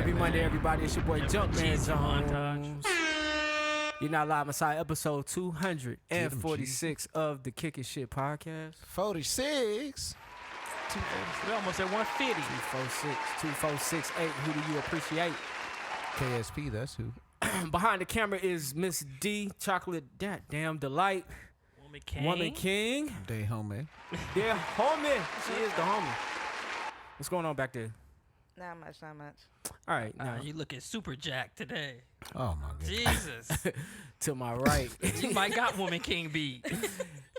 Happy Monday, everybody. It's your boy Jumpman Jones. You're Not Live Messiah, episode 246 of the Kickin' Shit podcast. 46. We almost at 150. 2468. Who do you appreciate? KSP, that's who. Behind the camera is Miss D, Chocolate Damn Delight. Woman King. They homie. Yeah, homie. She is the homie. What's going on back there? Not much. All right. Now, You looking super jacked today. Oh, my goodness. Jesus. to my right. You might got Woman King beat.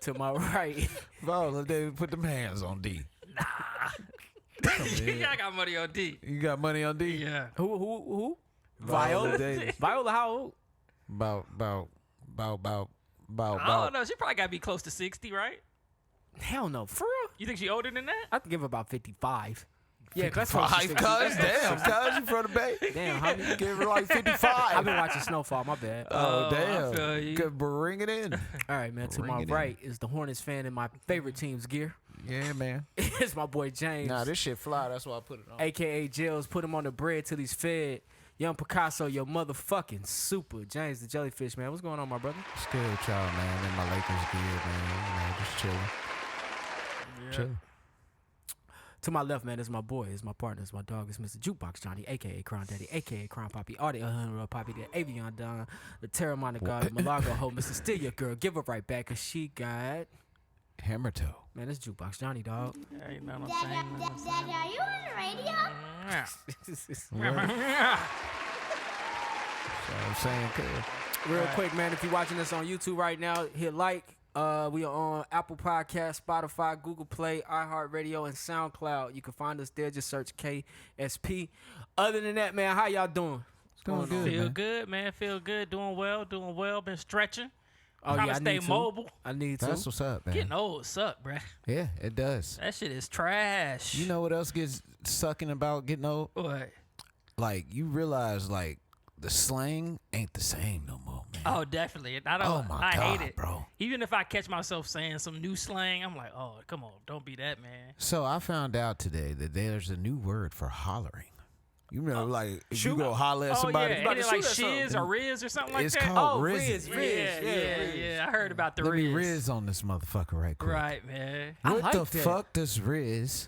To my right. Bro, they put them hands on D. I got money on D. You got money on D? Yeah. Who? Viola Viola? Davis. Viola, how old? About. I don't know. She probably got to be close to 60, right? Hell no. For real? You think she older than that? I have to give her about 55. Yeah, that's Five, what she cuz. Damn, cuz. You from the Bay? Damn, homie. You give her like 55. I've been watching Snowfall. My bad. Oh, I damn. feel you. Good, bring it in. All right, man. To Bring my it in. right is the Hornets fan in my favorite team's gear. Yeah, man. It's my boy James. Nah, this shit fly. That's why I put it on. AKA Jills. Put him on the bread till he's fed. Young Picasso, your motherfucking super. James the Jellyfish, man. What's going on, my brother? Still child, man. In my Lakers gear, man. You know, just chilling. Yeah. Chilling. To my left, man, is my boy, is my partner, is my dog, is Mr. Jukebox Johnny, a.k.a. Crown Daddy, a.k.a. Crown Poppy, Audio Hunter, Poppy, the Avion Don, the Terramana God, Malago Ho, Mr. Steal Your Girl, give her right back, because she got... Hammer toe. Man, it's Jukebox Johnny, dog. Ain't nothing I'm Dad, saying. nothing I'm saying. are you on the radio? So I'm saying, cuz. Real quick, man, if you're watching this on YouTube right now, hit like. We are on Apple Podcasts, Spotify, Google Play, iHeartRadio, and SoundCloud. You can find us there. Just search KSP. Other than that, man, how y'all doing? Doing good, Feel man. good, man. Feel good. Doing well. Been stretching. Oh, Trying yeah, to I stay need to. mobile. I need to. That's what's up, man. Getting old suck, bruh. Yeah, it does. That shit is trash. You know what else gets sucking about getting old? what? Like, you realize, like, the slang ain't the same no more, man. Oh, definitely. I don't. Oh, my I God, hate it, bro. Even if I catch myself saying some new slang, I'm like, oh, come on, don't be that, man. So I found out today that there's a new word for hollering. You know, like, if you shoot. go holler at Oh somebody, yeah, about ain't to it like shoot or shiz something? or Rizz or something like it's that? called Oh, Rizz. Rizz. Yeah. I heard about the Let me Rizz. Rizz on this motherfucker right quick. Right, man. I What like the that. fuck does Rizz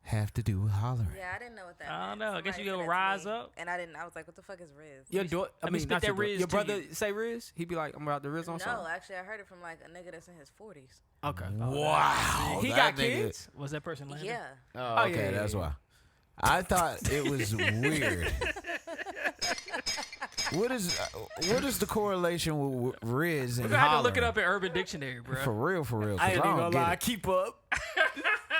have to do with hollering? Yeah, I didn't know what that I don't meant. know. I guess Somebody you said gonna that to rise me, up. And I didn't. I was like, what the fuck is Rizz? Your daughter, let me spit not that your daughter. Rizz Your to brother you. say Riz? He be like, I'm about to Riz on No, something. actually, I heard it from like a nigga that's in his 40s. Okay. Wow. He that got nigga- kids? Was that person landing? Yeah. Oh, okay, yeah, that's yeah. why. I thought it was weird. What is the correlation with Rizz We're and gonna have to look it hollering? up in Urban Dictionary, bro. For real, 'cause I ain't I even don't gonna get lie. I it. keep up.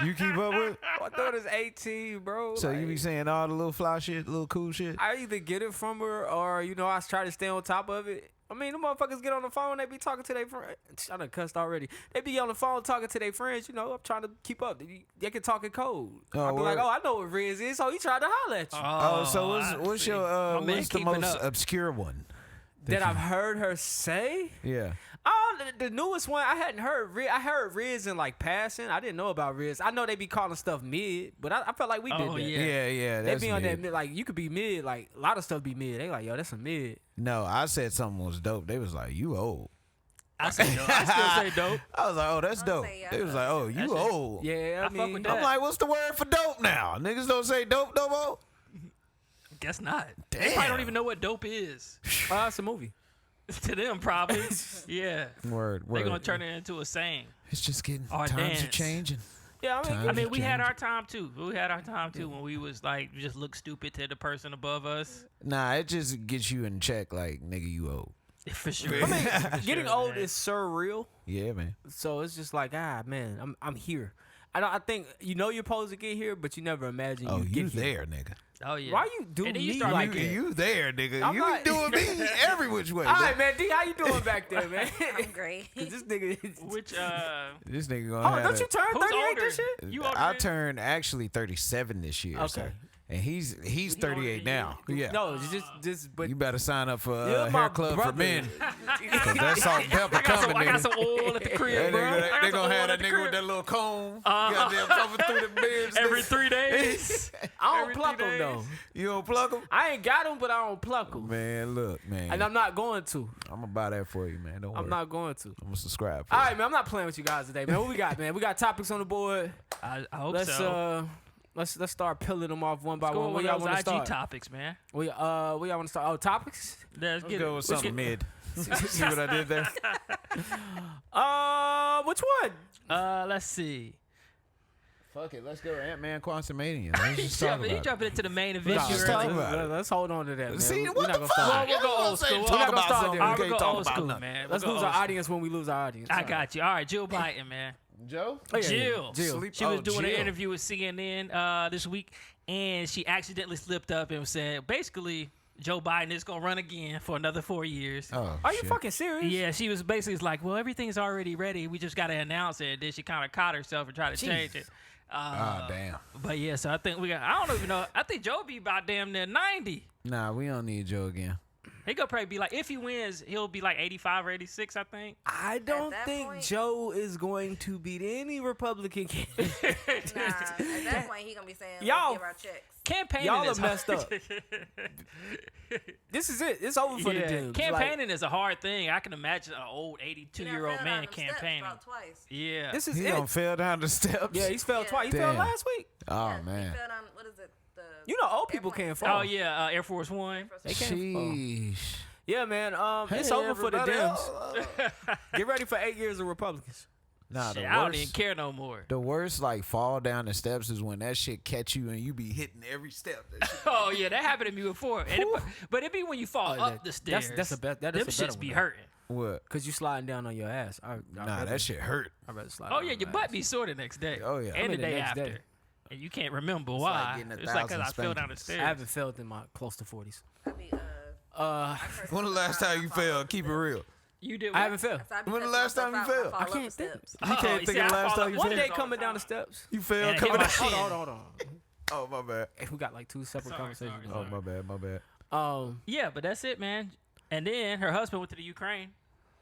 You keep up with? My daughter's 18, bro. So Like, you be saying all the little fly shit, little cool shit? I either get it from her or, I try to stay on top of it. I mean, the motherfuckers get on the phone, they be talking to their friends. I done cussed already. They be on the phone talking to their friends, I'm trying to keep up. They can talk in code. Oh, I be like, word. I know what Riz is, so he tried to holler at you. Oh, so what's see. your My man what's the keeping most up. obscure one? that I've heard her say? Yeah. Oh, the newest one, I hadn't heard Riz. I heard Riz in like passing. I didn't know about Riz. I know they be calling stuff mid, but I felt like we did Oh, that. yeah. Yeah. They That's be on mid. that mid, like you could be mid, like a lot of stuff be mid. They like, yo, that's a mid. No, I said something was dope. They was like, you old. I say dope. I still say dope. I was like, oh, that's I'll dope. say, yeah. They was like, oh, you shit- old. Yeah, I I fuck mean, with that. I'm like, what's the word for dope now? Niggas don't say dope no more? Guess not. They Damn. probably don't even know what dope is. it's a movie. To them, probably. Yeah. Word. They're gonna turn it into a saying. It's just getting, Or times are dance. changing. Yeah, I mean, Time. I mean, we had Change. our time too. We had our time too when we was like just look stupid to the person above us. Nah, it just gets you in check like, nigga, you old. For sure. I mean, For getting sure, old man. is surreal. Yeah, man. So it's just like, man, I'm here. I think you're supposed to get here, but you never imagine Oh, you you get here. there, nigga. Oh yeah. Why you do And then me you start like making- that? You there, nigga. I'm you not- doing me every which way. All man. right, man. D, how you doing back there, man? I'm great. 'Cause this nigga. Which This nigga gonna Oh, have don't you turn who's 38 older? this shit? You older I than- turned actually 37 this year. Okay. So. And he's 38 now. Yeah. No, it's just, but You better sign up for You're Hair my Club for brother. Men. Cause that's salt and pepper I got coming, some nigga. oil at the crib, bro. I got They some gonna oil have at that the nigga with crib. that little comb. Goddamn coming through the beds. Every nigga. 3 days. I don't Every pluck 3 them though. days. You don't pluck them? I ain't got them, but I don't pluck them. Man, look, man. And I'm not going to. I'm gonna buy that for you, man. Don't worry. I'm not going to. I'm gonna subscribe. For All you. right, man. I'm not playing with you guys today, man. What we got, man? We got topics on the board. I hope Let's so. let's start peeling them off one by Let's go one. Where with y'all those want to IG start? topics, man. Where y'all want to start? Oh, topics. Let's Let's get go it. with something mid. See what I did there? Which one? Let's see. Fuck it. Let's go Ant-Man Quantumania. Let's just talk He about it. jumping into the main event. Let's you just heard? talk about it. Let's hold on to that, man. See, We're what not the gonna fuck? start. We'll go old school. We're not Talk gonna about start something. there. All We right, can't we'll go talk old about school, nothing. man. Let's We'll go lose old our school. audience when we lose our audience. I got you. All right, Jill Biden, man. Joe? Oh, yeah, Jill. Jill. Sleep- She was oh, doing an Jill. interview with CNN this week, and she accidentally slipped up and said, basically, Joe Biden is going to run again for another 4 years. Oh, Are you shit. fucking serious? Yeah, she was basically like, well, everything's already ready. We just got to announce it. And then she kind of caught herself and tried to change it. Damn. But yeah, so I think I don't even know. I think Joe be about damn near 90. Nah, we don't need Joe again. He gonna probably be like, if he wins, he'll be like 85 or 86, I think. I don't that think point- Joe is going to beat any Republican candidate. Nah, at that point, he gonna be saying, Y'all- let's give our checks. Campaigning Y'all is are messed hard. up. This is it. It's over for the Yeah, Dems. campaigning is a hard thing. I can imagine an old He done 82-year-old fell down man them steps campaigning. about twice. Yeah. This is He it. done fell down the steps. Yeah, he's fell Yeah. twice. He fell Damn. last week. Oh, Yeah, man. He fell down, what is it? You know, old people Airplane. can't fall. Oh yeah, Air Force One. They can't fall. Sheesh. Yeah, man. It's Hey, over for the everybody Dems. else. Get ready for 8 years of Republicans. Nah, Shit, the I don't even worst, care no more. the worst, like, fall down the steps is when that shit catch you and you be hitting every step. That shit- Oh yeah, that happened to me before. And but it be when you fall Oh, up the stairs. that's a bet. That Them is a better shits be one. hurting. What? Cause you sliding down on your ass. Nah, that shit hurt. I'd rather slide. Oh down yeah, on your my butt ass. be sore the next day. Oh, yeah. and I mean, the the day next after. day. And you can't remember like why. getting It's like 'cause I 1,000 fell down the spankings. stairs. I haven't felt in my close to 40s. I be, When the last time you fell? Keep it real. You did. I haven't felt. When the last time you fell? I can't think. You can't think of the last time you One fell? day coming down the steps. You fell And hit coming my down. shin. Hold on. Oh, my bad. Hey, we got like two separate conversations. Oh, going my bad, my bad. on. Yeah, but that's it, man. And then her husband went to the Ukraine.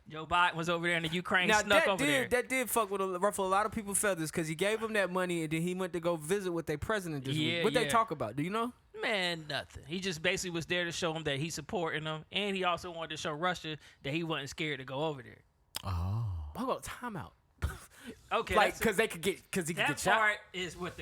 Joe Biden was over there in the Ukraine, Now snuck over there. that did fuck with ruffle a lot of people's feathers because he gave him that money and then he went to go visit with their president this Yeah, week. What they yeah. talk about? Do you know? Man, nothing. He just basically was there to show him that he's supporting them, and he also wanted to show Russia that he wasn't scared to go over there. Oh. Hold on, timeout. Okay, Like, that's- because he could that get shot. part is what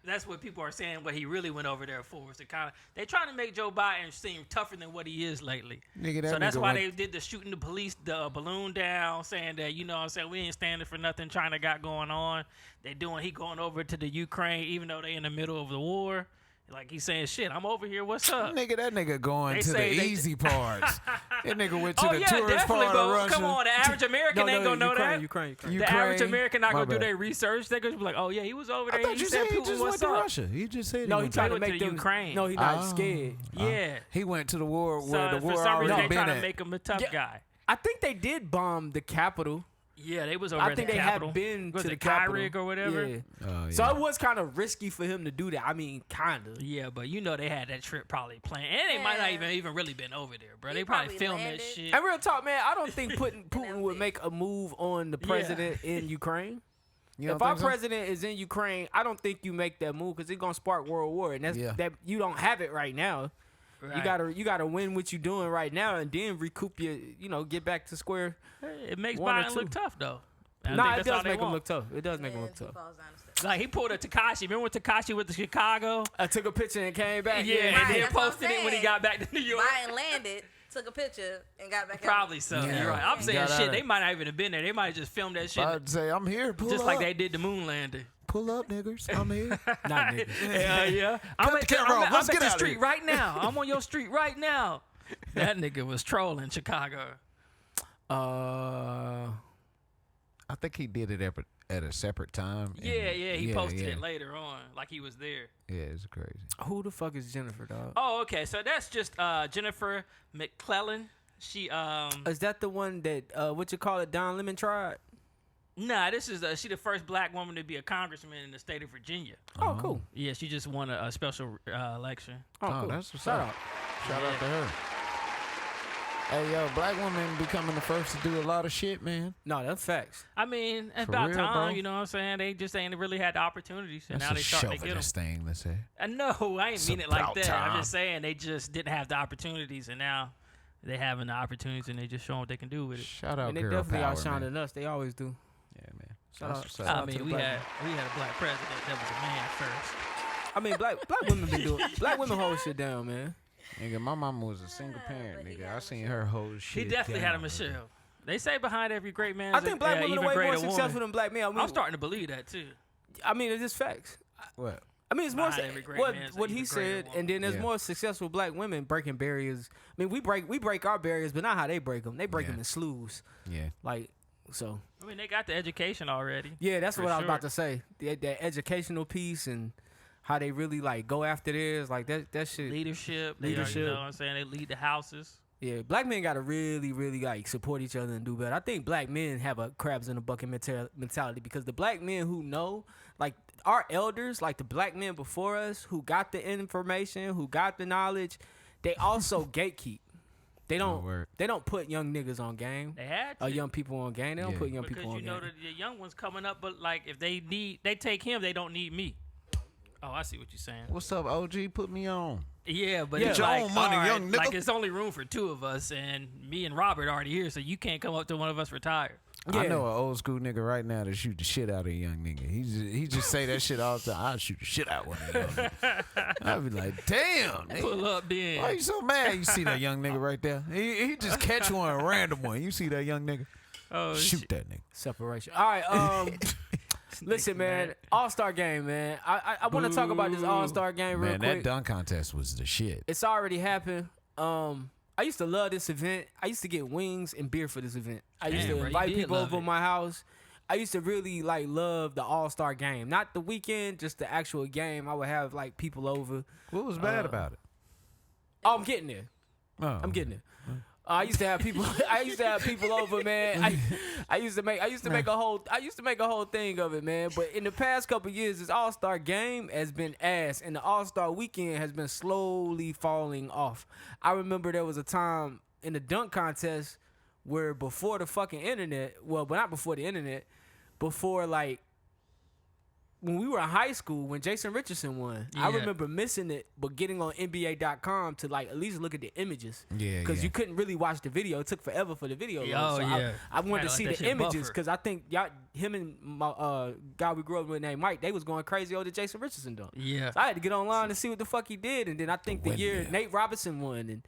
that's what people are saying. What he really went over there for was to kind of they trying to make Joe Biden seem tougher than what he is lately. Nigga, that So that's nigga why went- they did the shooting the police the balloon down, saying that what I'm saying we ain't standing for nothing China got going on. He going over to the Ukraine even though they in the middle of the war. Like he's saying, shit, I'm over here. What's up? Nigga, that nigga going They to the say they- easy parts. That nigga went to Oh the yeah, tourist definitely. part of But Russia. come on, the average American ain't gonna know that. Ukraine. The average Ukraine. American not My gonna do bad. their research. They're gonna be like, oh yeah, he was over there. I thought He you said said he Putin, just what's went to up? Russia. He just said No, he he went trying to went to make the them. Ukraine. No, he not Oh. scared. Yeah. He went to the war So where the for war some reason already they been trying at. to make him a tough Yeah. guy. I think they did bomb the Capitol. Yeah, they was over I at think the they Capitol. have been Was to it the Capitol Kyrick or whatever? Yeah. Oh, yeah. So it was kind of risky for him to do that. I mean, kind of. Yeah, but you know they had that trip probably planned, and they might not Yeah. even really been over there, bro. He They probably probably filmed that landed. shit. And real talk, man, I don't think Putin was would it. make a move on the president in Ukraine. You If don't our think so? president is in Ukraine, I don't think you make that move because it's gonna spark World War, and that's Yeah. that you don't have it right now. Right. You gotta win what you're doing right now, and then recoup your get back to square. It makes One or Biden look two. tough though. I Nah, think it that's all does they make him want. look tough. It does make him look He tough. falls down the steps. Like he pulled a Tekashi. Remember when Tekashi went to Chicago? I took a picture and came back. Yeah, Right, and then that's what I'm posted it when he saying. got back to New York. Biden landed, took a picture, and got back Probably out. so. Yeah. You're right. I'm He saying got out shit. of They it. might not even have been there. They might have just filmed that shit I'd say, I'm here. Pull just up. like they did the moon landing. Pull up, niggers. I'm here. Not niggas. Yeah, yeah. I'm the camera off. I'm Let's at get the out of street here. right now. I'm on your street right now. That nigga was trolling Chicago. I think he did it at a separate time. and- Yeah, he posted yeah. it later on, like he was there. Yeah, it's crazy. Who the fuck is Jennifer, dog? Oh, okay. So that's just Jennifer McClellan. She Is that the one that what you call it? Don Lemon tried. nah, this is she the first black woman to be a congressman in the state of Virginia. Oh, cool. Yeah, she just won a special election. Oh, Oh, cool. that's what's Shout up. out. Shout out to her. Hey, yo, black women becoming the first to do a lot of shit, man. No, that's facts. I mean, it's For about real, time. bro? You know what I'm saying? They just ain't really had the opportunities, and That's now a they starting to get them. chauvinist thing to say. No, I ain't It's mean it like about that. I'm time. just saying they just didn't have the opportunities, and now they having the opportunities, and they just showing what they can do with it. Shout out And they girl definitely power, outshining man. us. They always do. Yeah, man. Shout out- That's what's shout up. I out to mean, the we black had a black president that was a man first. I mean, black women been doing. Black women hold shit down, man. Nigga, my mama was a single parent, but he nigga. got I a seen Michelle. her hold shit. He definitely had a down, Michelle. They say behind every great man I is think black women even are way more greater successful woman. than black men. I mean, I'm starting to believe that too. I mean, it's just facts. What? I mean, it's more Behind every great what man is an what he even greater said, woman. and then there's Yeah. more successful black women breaking barriers. I mean, we break our barriers, but not how they break them. They break Yeah. them in slews, Yeah. like so. I mean, they got the education already. Yeah, that's For what I was sure. about to say. The educational piece and how they really like go after theirs, like that shit. Leadership. They Leadership. Are, you know what I'm saying? They lead the houses. Yeah, black men gotta really, really like support each other and do better. I think black men have a crabs in a bucket mentality because the black men who know, like our elders, like the black men before us who got the information, who got the knowledge, they also gatekeep. They don't. word. They don't put young niggas on game. They had to. Or young people on game. They don't Yeah. put young because people on you know game. the young ones coming up, but like if they take him, they don't need me. Oh, I see what you're saying. What's up, OG? Put me on. Yeah, but Yeah. it's Get your like, own money, all right, young nigga. like it's only room for two of us, and me and Robert already here, so you can't come up to one of us retired. Yeah. I know an old school nigga right now that shoot the shit out of a young nigga. He just say that shit all the time. I'll shoot the shit out one of them. I'll be like, damn, nigga. Pull up then. Why you so mad? You see that young nigga right there? He just catch one, a random one. You see that young nigga? Oh, Shoot shit. that nigga. Separation. All right. Listen, man. All-Star game, man. I want to talk about this All-Star game real Man, quick. that dunk contest was the shit. It's already happened. I used to love this event. I used to get wings and beer for this event. I used Damn, to bro, you invite did people love over it. to my house. I used to really like love the All-Star game. Not the weekend, just the actual game. I would have like people over. What was bad about it? Oh, I'm getting there. Oh, I'm getting there. I used to have people. I used to have people over, man. I used to make a whole thing of it, man. But in the past couple years, this All-Star game has been ass, and the All-Star weekend has been slowly falling off. I remember there was a time in the dunk contest where before the fucking internet, well, but not before the internet, before like when we were in high school, when Jason Richardson won, I Yeah. remember missing it, but getting on NBA.com to like at least look at the images. Yeah, Because yeah. you couldn't really watch the video. It took forever for the video. to Yeah, load. oh, So yeah. I wanted Had to to see let the that shit images buffer. because I think him and my guy we grew up with named Mike, they was going crazy over the Jason Richardson dunk. Yeah. So I had to get online to see what the fuck he did. And then I think the year Windmill. Nate Robinson won and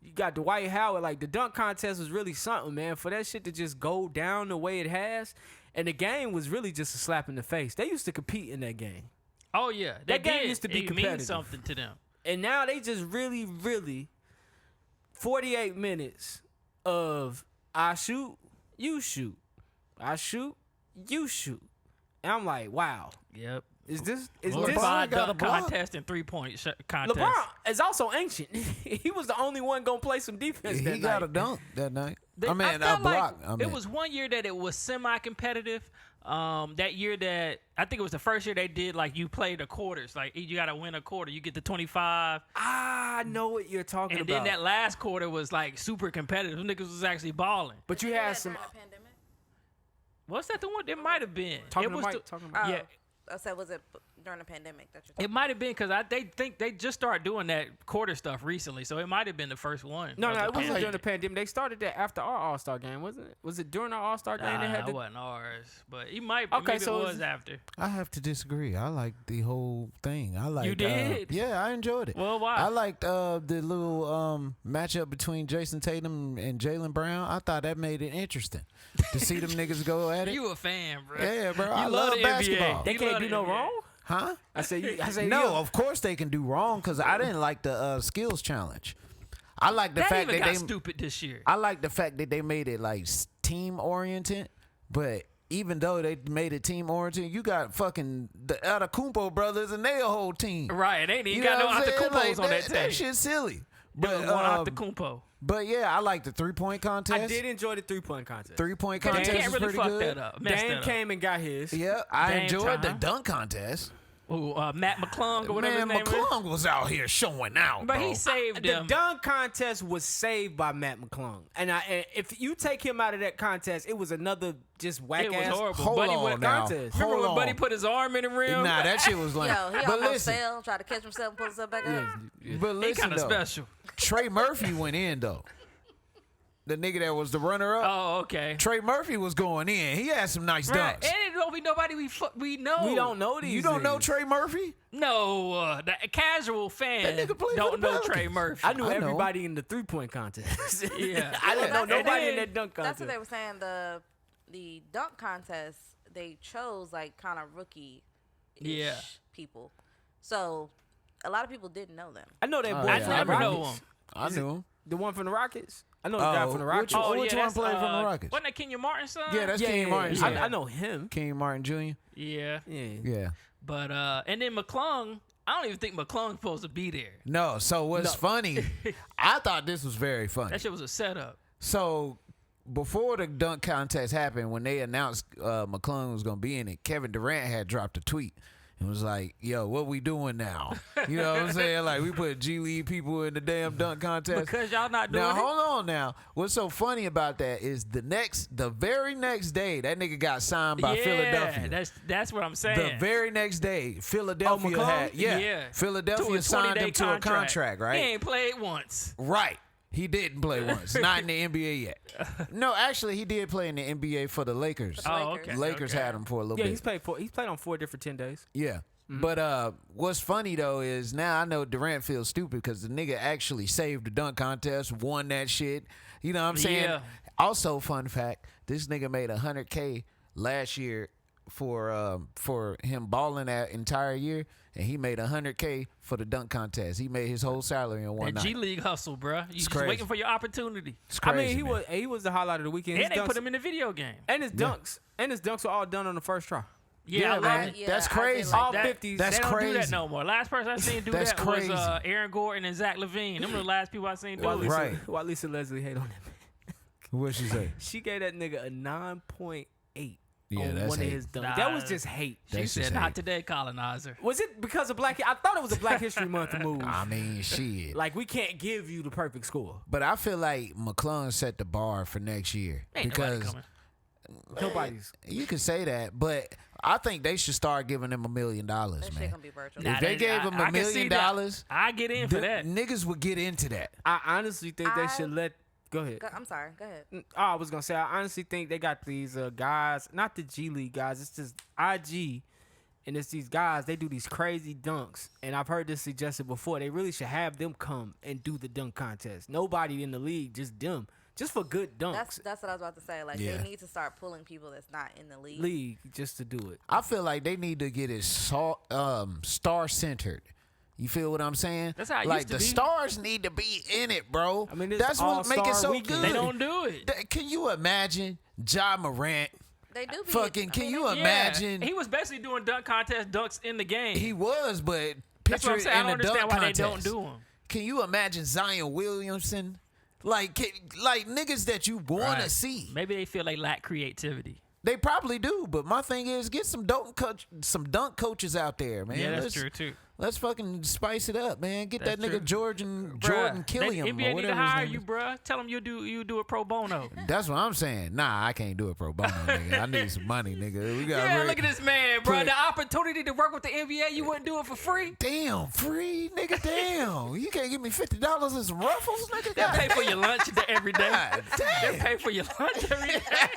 you got Dwight Howard. Like the dunk contest was really something, man. For that shit to just go down the way it has. And the game was really just a slap in the face. They used to compete in that game. Oh yeah, That game did. used to be it competitive. means something to them. And now they just really, 48 minutes of I shoot, you shoot. I shoot, you shoot. And I'm like, wow. Yep. Is this Glorified got a dunk block. contest and 3-point contest. LeBron is also ancient. He was the only one gonna play some defense that He got a night. dunk that night. They- I mean, I a felt block. like it was one year that it was semi-competitive. That year that I think it was the first year they did like you play the quarters. Like you got to win a quarter. You get the 25. I know what you're talking And about. then that last quarter was like super competitive. Them niggas was actually balling. But you had some During the pandemic? What's that the one? It might have been. talking it to was Mike, the- talking about. Oh, Yeah. I said, was it during the pandemic that you're It talking might have been because they think they just started doing that quarter stuff recently, so it might have been the first one. No, of no, the it wasn't pandemic. during the pandemic. They started that after our All-Star game, wasn't it? Was it during our All-Star game they had Nah, the it wasn't ours, but it might. Okay, Maybe so it it's- was after. I have to disagree. I liked the whole thing. I liked. You did? Yeah, I enjoyed it. Well, why? I liked the little matchup between Jason Tatum and Jaylen Brown. I thought that made it interesting to see them niggas go at it. You a fan, bro? Yeah, bro. You I love love the NBA. basketball. They You can't love do the no NBA. wrong? Huh? I say No, of course they can do wrong because I didn't like the skills challenge. I like the That fact even that got they. stupid this year. I like the fact that they made it like team oriented, but even though they made it team oriented, you got fucking the Antetokounmpo brothers and they a whole team. Right, they ain't even You got know no what I'm saying? Antetokounmpos Like, on that team. That shit's silly. But But one Antetokounmpo. but yeah, I like the 3-point contest. I did enjoy the 3-point contest. 3-point They contest can't is really pretty fuck good. that up. Mess Dame that up. came and got his. Yeah, I Dame enjoyed the time. dunk contest. Matt McClung or whatever Man, his name is. McClung was out here showing out, But bro. he saved The them. dunk contest was saved by Matt McClung, and if you take him out of that contest, it was another just whack It was ass horrible. Hold Buddy on went now. contest. Remember Hold when on. Buddy put his arm in the rim? Nah, that shit was lame. Yo, he But almost listen, fell, tried to catch himself and pull himself back up. but He listen kind of though. special. Trey Murphy went in though. The nigga that was the runner up. Oh, okay. Trey Murphy was going in. He had some nice Right. dunks. And it don't be nobody we know. We don't know these. You don't know niggas. Trey Murphy? No, the casual fan That nigga played for don't the know Trey Pelicans. Murphy. I knew I know. everybody in the 3-point contest. Yeah. I didn't know And nobody in then- that dunk That's contest. what they were saying. The dunk contest, they chose like kind of rookie Yeah. people. So a lot of people didn't know them. I know that Oh, boy. I yeah. from the never know Rockets. him. I knew him. The one from the Rockets. I know the guy from the Rockets. Which one that's, played from the Rockets? Wasn't that Kenya Martin's son? Yeah, that's King Martin. I know him. King Martin Jr. Yeah. Yeah. Yeah. But and then McClung, I don't even think McClung's supposed to be there. No, so what's funny, I thought this was very funny. That shit was a setup. So before the dunk contest happened, when they announced McClung was going to be in it, Kevin Durant had dropped a tweet and was like, yo, what we doing now? You know what I'm saying? Like, we put G League people in the damn dunk contest. Because y'all not doing Now, it. hold on now. What's so funny about that is the very next day, that nigga got signed by Philadelphia. That's what I'm saying. The very next day, Philadelphia McClung? had, To Philadelphia a signed 20-day him to a contract, right? He ain't played once. Right. He didn't play once. Not in the NBA yet. No, actually, he did play in the NBA for the Lakers. Oh, Lakers. okay. Lakers okay. had him for a little Yeah, bit. he's played on 4 different 10 days. Yeah. But what's funny though is now I know Durant feels stupid because the nigga actually saved the dunk contest, won that shit. You know what I'm saying? Yeah. Also, fun fact: this nigga made $100K last year for him balling that entire year, and he made $100K for the dunk contest. He made his whole salary in one That night. G League hustle, bruh. You just crazy. waiting for your opportunity. It's crazy, I mean, man. he was the highlight of the weekend. And His they put dunks- him in the video game. and his dunks were all done on the first try. Yeah, I love man. it. Yeah, That's I did crazy. like All That- 50s. That's they don't do crazy. that no more. Last person I seen do That's that crazy. was Aaron Gordon and Zach LaVine. Them were the last people I seen do Why it. Lisa, Right. why Lisa Leslie hate on him? What'd she say? She gave that nigga a 9.8 Yeah, on that's one hate. of his dunks. Nah. That was just hate. She That's said, just "Not hate. today, colonizer." Was it because of Black? I thought it was a Black History Month move. I mean, shit. Like, we can't give you the perfect score. But I feel like McClung set the bar for next year Ain't nobody because coming. Nobody's. you can say that, but I think they should start giving him $1 million, That man. shit gonna be virtual. If they gave him I $1 can see million, that. I get in for the that. niggas would get into that. I honestly think they I- should let. Go ahead. I'm sorry. Go ahead. Oh, I was gonna say, I honestly think they got these guys, not the G League guys. It's just IG, and it's these guys. They do these crazy dunks, and I've heard this suggested before. They really should have them come and do the dunk contest. Nobody in the league, just them, just for good dunks. That's what I was about to say. Like Yeah. they need to start pulling people that's not in the league. League just to do it. I feel like they need to get it star centered. You feel what I'm saying? That's how it like used to the be. stars need to be in it, bro. I mean, it's that's what make it All-Star so weekend. good. They don't do it. Can you imagine Ja Morant? They do. Be, Fucking, I can mean, you they- imagine? He was basically doing dunk contest dunks in the game. He was, but That's picture what I'm it saying. I in don't the dunk understand why contest. they don't do them. Can you imagine Zion Williamson? Like niggas that you want to Right. see. Maybe they feel they lack creativity. They probably do, but my thing is get some dunk coaches out there, man. Yeah, that's Let's- true too. Let's fucking spice it up, man. Get That's that nigga true. Jordan Bruh, Killiam they- or NBA need to whatever hire his name you, is. bruh. Tell them you do it pro bono. That's what I'm saying. Nah, I can't do it pro bono, nigga. I need some money, nigga. We got Yeah, look at this man, bruh. put- The opportunity to work with the NBA, you wouldn't do it for free. Damn, free, nigga. Damn, you can't give me $50 and some ruffles, nigga. They pay for your lunch every day. God They damn. pay for your lunch every day.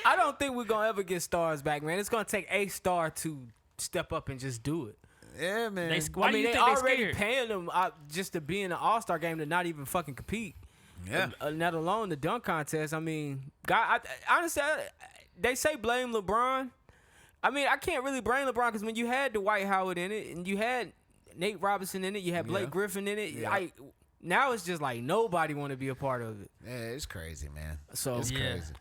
I don't think we're gonna ever get stars back, man. It's gonna take a star to step up and just do it. Yeah, man. Why I do mean, you they think they already scared? paying them just to be in an All-Star game to not even fucking compete. Yeah. Let alone the dunk contest. I mean, honestly, they say blame LeBron. I mean, I can't really blame LeBron because when you had Dwight Howard in it and you had Nate Robinson in it, you had Blake Yeah. Griffin in it. Yeah. Now it's just like nobody want to be a part of it. Yeah, it's crazy, man. So It's Yeah. crazy.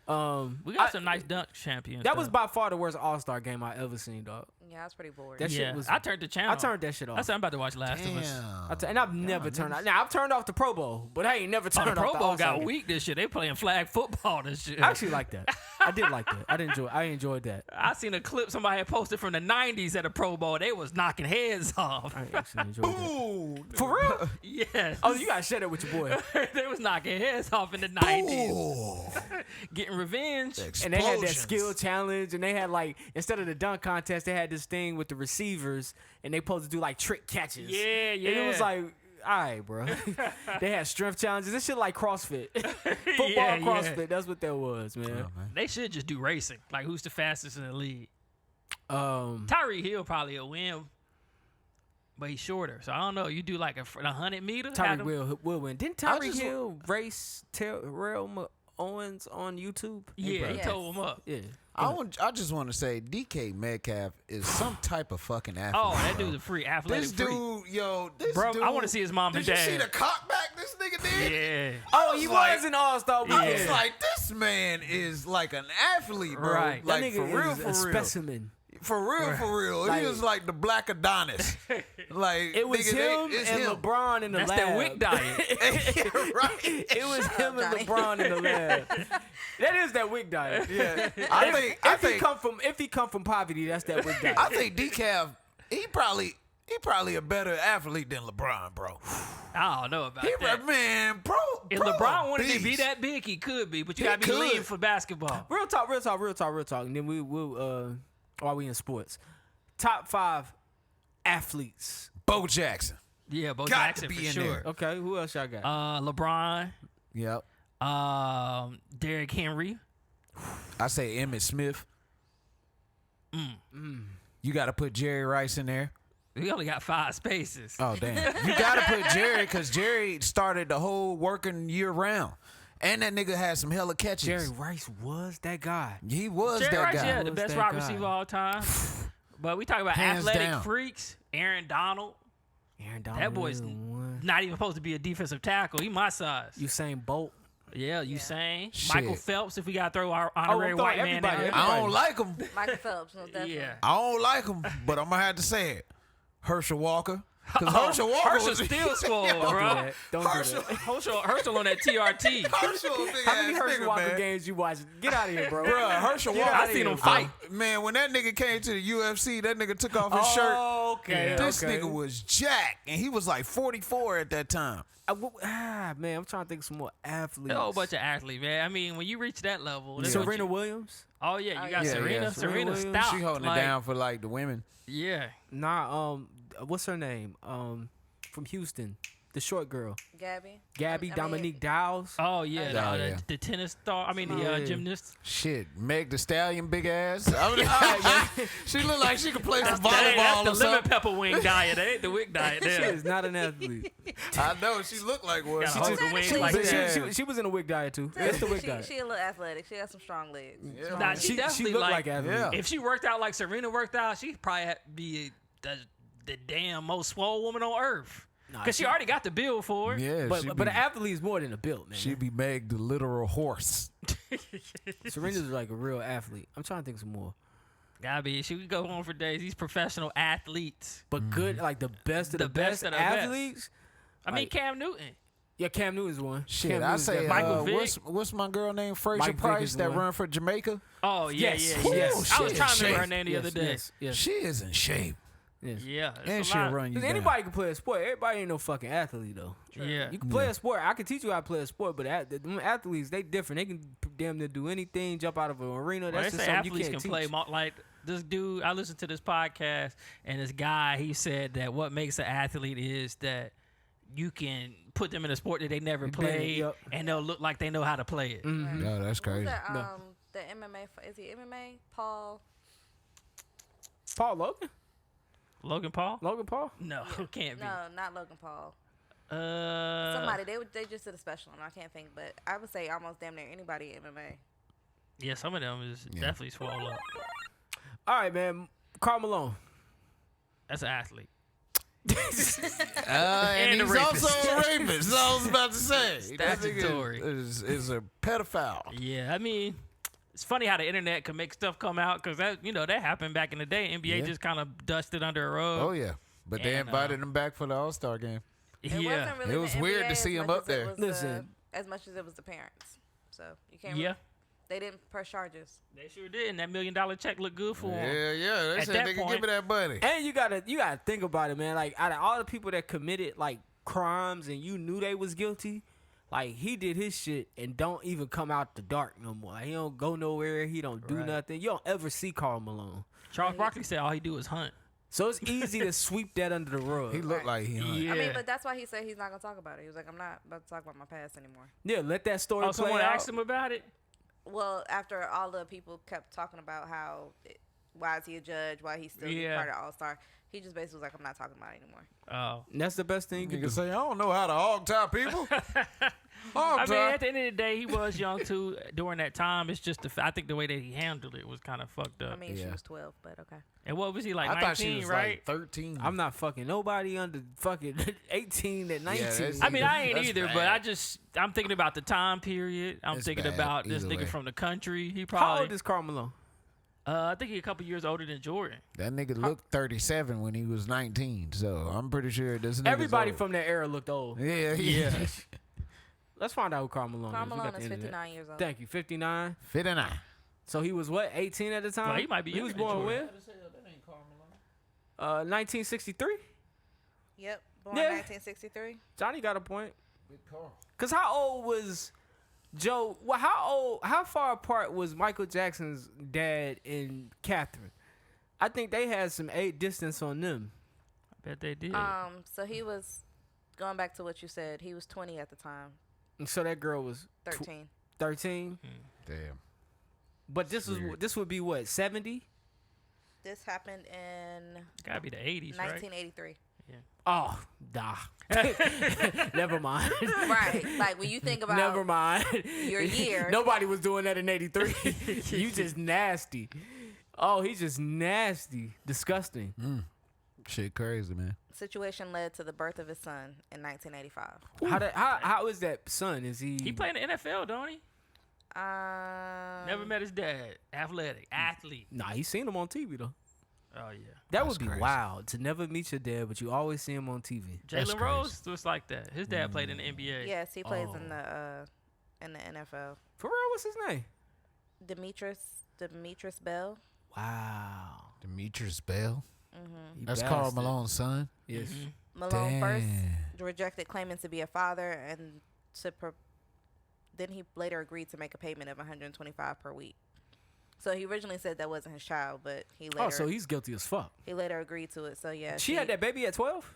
We got some nice dunk champions. That was though. by far the worst All-Star game I ever seen, dog. Yeah, I was pretty bored. That shit was. I turned the channel. I turned that shit off. I said I'm about to watch Last of Us. And I've never turned. Now I've turned off the Pro Bowl, but I ain't never turned The off Pro the Bowl All-Star got game. weak this shit. They playing flag football this shit. I actually like that. I did like that. I enjoyed that. I seen a clip somebody had posted from the 90s at a Pro Bowl. They was knocking heads off. I actually enjoyed that. Ooh. For real? Yes. Oh, you gotta share that with your boy. They was knocking heads off in the 90s. Getting revenge. And they had that skill challenge, and they had like instead of the dunk contest, they had this thing with the receivers, and they supposed to do like trick catches. Yeah. And it was like, all right, bro. They had strength challenges. This shit like CrossFit, football CrossFit. That's what that was, man. They should just do racing. Like who's the fastest in the league? Um, Tyreek Hill probably will win, but he's shorter. So I don't know. You do like a 100 meter. Tyreek will win. Didn't Tyreek Hill race Terrell Owens on YouTube? Yeah, he Yes. told him up. Yeah. I just want to say DK Metcalf is some type of fucking athlete. Oh, that bro. dude's a free athletic This freak. dude, Bro, dude. I wanna see his mom and Did dad. you see the cockback this nigga did? Yeah. Oh, he like- was an all-star. I Yeah. was like, this man is like an athlete, bro. Right. That Like nigga for real, is a for real. specimen. For real. Like- He was like the black Adonis. Like It was nigga, him it's and him. LeBron in the That's lab. that wick diet. Right. It was him and Johnny. LeBron in the lab. That is that wick diet. Yeah. I If he come from poverty, that's that wick diet. think decaf. He probably a better athlete than LeBron, bro. I don't know about He, that. man, bro. If bro, LeBron wanted to be beast. that big, he could be, but you He gotta be could. lean for basketball. Real talk. And then we'll while we in sports, top 5 athletes. Bo Jackson. Yeah, Bo Got Jackson to be for in sure. there. Okay, who else y'all got? LeBron, Yep. Derrick Henry. I say Emmitt Smith. You got to put Jerry Rice in there. We only got 5 spaces. Oh, damn. You got to put Jerry because Jerry started the whole working year round. And that nigga had some hella catches. Jerry Rice was that guy. He was Jerry that Rice, guy. yeah, the Was best that wide guy. receiver of all time. But we talk about Hands athletic down. freaks. Aaron Donald, Aaron Donald. that boy's is the one. not even supposed to be a defensive tackle. He my size. Usain Bolt. Yeah, Usain. Shit. Michael Phelps, if we got to throw our honorary I'm throwing white man everybody. in. I don't like him. Michael Phelps, no, definitely. Yeah. I don't like him, but I'm going to have to say it. Herschel Walker. Because Herschel Walker Herschel was still scored, Don't bro. do that. Don't Herschel, do that. Herschel on that TRT. Herschel a big How many ass Herschel nigga, Walker man. games you watch? Get out of here, bro. Bruh, Herschel Get Walker. outta I seen here. him fight. Man, when that nigga came to the UFC, that nigga took off his shirt. Okay. This okay. nigga was jacked, and he was like 44 at that time. Man, I'm trying to think of some more athletes. A whole bunch of athletes, man. I mean, when you reach that level, that's what Serena you- Williams. Oh yeah, you got Yeah, Serena. yeah. Serena Williams, stout. She holding like, it down for like the women. Yeah. Nah, what's her name? From Houston, the short girl, Gabby. Gabby I mean, Dominique Dowles. Oh yeah, Oh, the, yeah. the tennis star. I mean the Yeah. gymnast. Shit, Meg the Stallion, big ass. I mean, she look like she could play some volleyball That's or the lemon something. pepper wing diet. That ain't the wick diet She there. is not an athlete. I know she looked like one. Got She a whole just- wing She- like But that. she was in a wig diet too. It's the wig she, diet. she a little athletic. She got some strong legs. Yeah. Nah, she She definitely looked like, like athlete. Yeah. if she worked out like Serena worked out, she'd probably be the damn most swole woman on earth. Nah, Because she already got the bill for it. Yeah, But she but be, an athlete is more than a build, man. she be Meg the literal horse. Serena's like a real athlete. I'm trying to think some more. Gotta be. She could go on for days. These professional athletes. But good, like the best of the, best of the best. athletes. I mean, Like- Cam Newton. Yeah, Cam Newton's one. Shit, Cam I Newton's say definitely- Michael Vick. what's my girl name? Fraser Mike Vick Price is that one. run for Jamaica. Oh, yeah, Yes. yeah, Ooh, yeah. I was shit, trying to remember her shit. name the other day. Yes, yes, She is in shape, yes. Yeah. and it's a she'll lot. run you 'Cause down. anybody can play a sport. Everybody ain't no fucking athlete though. Yeah. You can play a sport. I can teach you how to play a sport, but them athletes, they different. They can damn near do anything, jump out of an arena. Well, That's they just say something you athletes can't can teach. play like this dude. I listened to this podcast, and this guy he said that what makes an athlete is that you can put them in a sport that they never Been in, played, yep. and they'll look like they know how to play it. No, that's Who's crazy. that, No. the MMA, is he MMA? Paul. Paul Logan? Logan Paul? Logan Paul? No, can't be. No, not Logan Paul. Somebody. Somebody. They just did a special on him. I can't think, but I would say almost damn near anybody in MMA. Yeah, some of them is definitely swole up. All right, man. Karl Malone. That's an athlete. And the he's rapist. also a rapist. That's what I was about to say. That nigga Statutory. is a pedophile. Yeah, I mean, It's funny how the internet can make stuff come out because that happened back in the day. NBA Yeah. just kind of dusted under a rug. Oh yeah, but they And, invited him back for the All-Star game. It Yeah. wasn't really It was the weird NBA to as see him much up as it there. was Listen. as much as it was the parents. So you can't. Yeah. They didn't press charges. They sure did, and that $1 million check looked good for him. Yeah. They At said that they could point- give me that money. And you gotta think about it, man. Like out of all the people that committed like crimes and you knew they was guilty, like he did his shit and don't even come out the dark no more. Like, he don't go nowhere. He don't do Right. nothing. You don't ever see Karl Malone. Charles Barkley said all he do is hunt. So it's easy to sweep that under the rug. He looked like he hung. Yeah. I mean, but that's why he said he's not gonna talk about it. He was like, I'm not about to talk about my past anymore. Yeah, let that story Oh, play someone out. asked him about it? Well, after all the people kept talking about why is he a judge, why he's still Yeah. part of All-Star, he just basically was like, I'm not talking about it anymore. Oh. And that's the best thing you You can can do. say, I don't know how to hog tie people. Hog I mean, tie. at the end of the day, he was young too during that time. It's just I think the way that he handled it was kind of fucked up. I mean, she Yeah. was 12, but okay. And what was he like? I 19, thought she was right? like 13. I'm not fucking nobody under fucking 18 at 19. that's- I mean, I ain't That's either, bad. but I'm thinking about the time period. I'm It's thinking bad, about this either nigga way. from the country. He How probably, old is Karl Malone? I think he a couple years older than Jordan. That nigga looked 37 when he was 19, so I'm pretty sure this nigga's Everybody old. from that era looked old. Yeah. Let's find out who Karl Malone Karl is. We got Malone the is internet. 59 years old. Thank you, 59. 59. So he was what, 18 at the time? Well, he might be He was younger than born Jordan. when? 1963. Yep, born Yeah. 1963. Johnny got a point. Cause how old was Joe? Well, how far apart was Michael Jackson's dad and Catherine? I think they had some age distance on them. I bet they did. So he was, going back to what you said, he was 20 at the time, And so that girl was 13. 13. Damn. But this would be what, 70? This happened in Gotta be the 80s, right? 1983. Oh, nah. Never mind. Right. Like when you think about Never mind. your year. Nobody was doing that in 83. You just nasty. Oh, he's just nasty. Disgusting. Shit crazy, man. situation led to the birth of his son in 1985. How is that son? Is he? He played in the NFL, don't he? Never Um, met his dad. Athletic. Athlete. Nah, he's seen him on TV though. Oh, yeah. That That's would be crazy. wild to never meet your dad, but you always see him on TV. That's Jalen crazy. Rose was like that. His dad played in the NBA. Yes, he plays Oh. in the NFL. For real, what's his name? Demetrius Bell. Wow. Demetrius Bell. He That's Karl bastard. Malone's son. Yes. Malone first Damn. rejected claiming to be a father, and then he later agreed to make a payment of $125 per week. So he originally said that wasn't his child, but he later Oh, so he's guilty as fuck. he later agreed to it. So yeah, She had that baby at 12?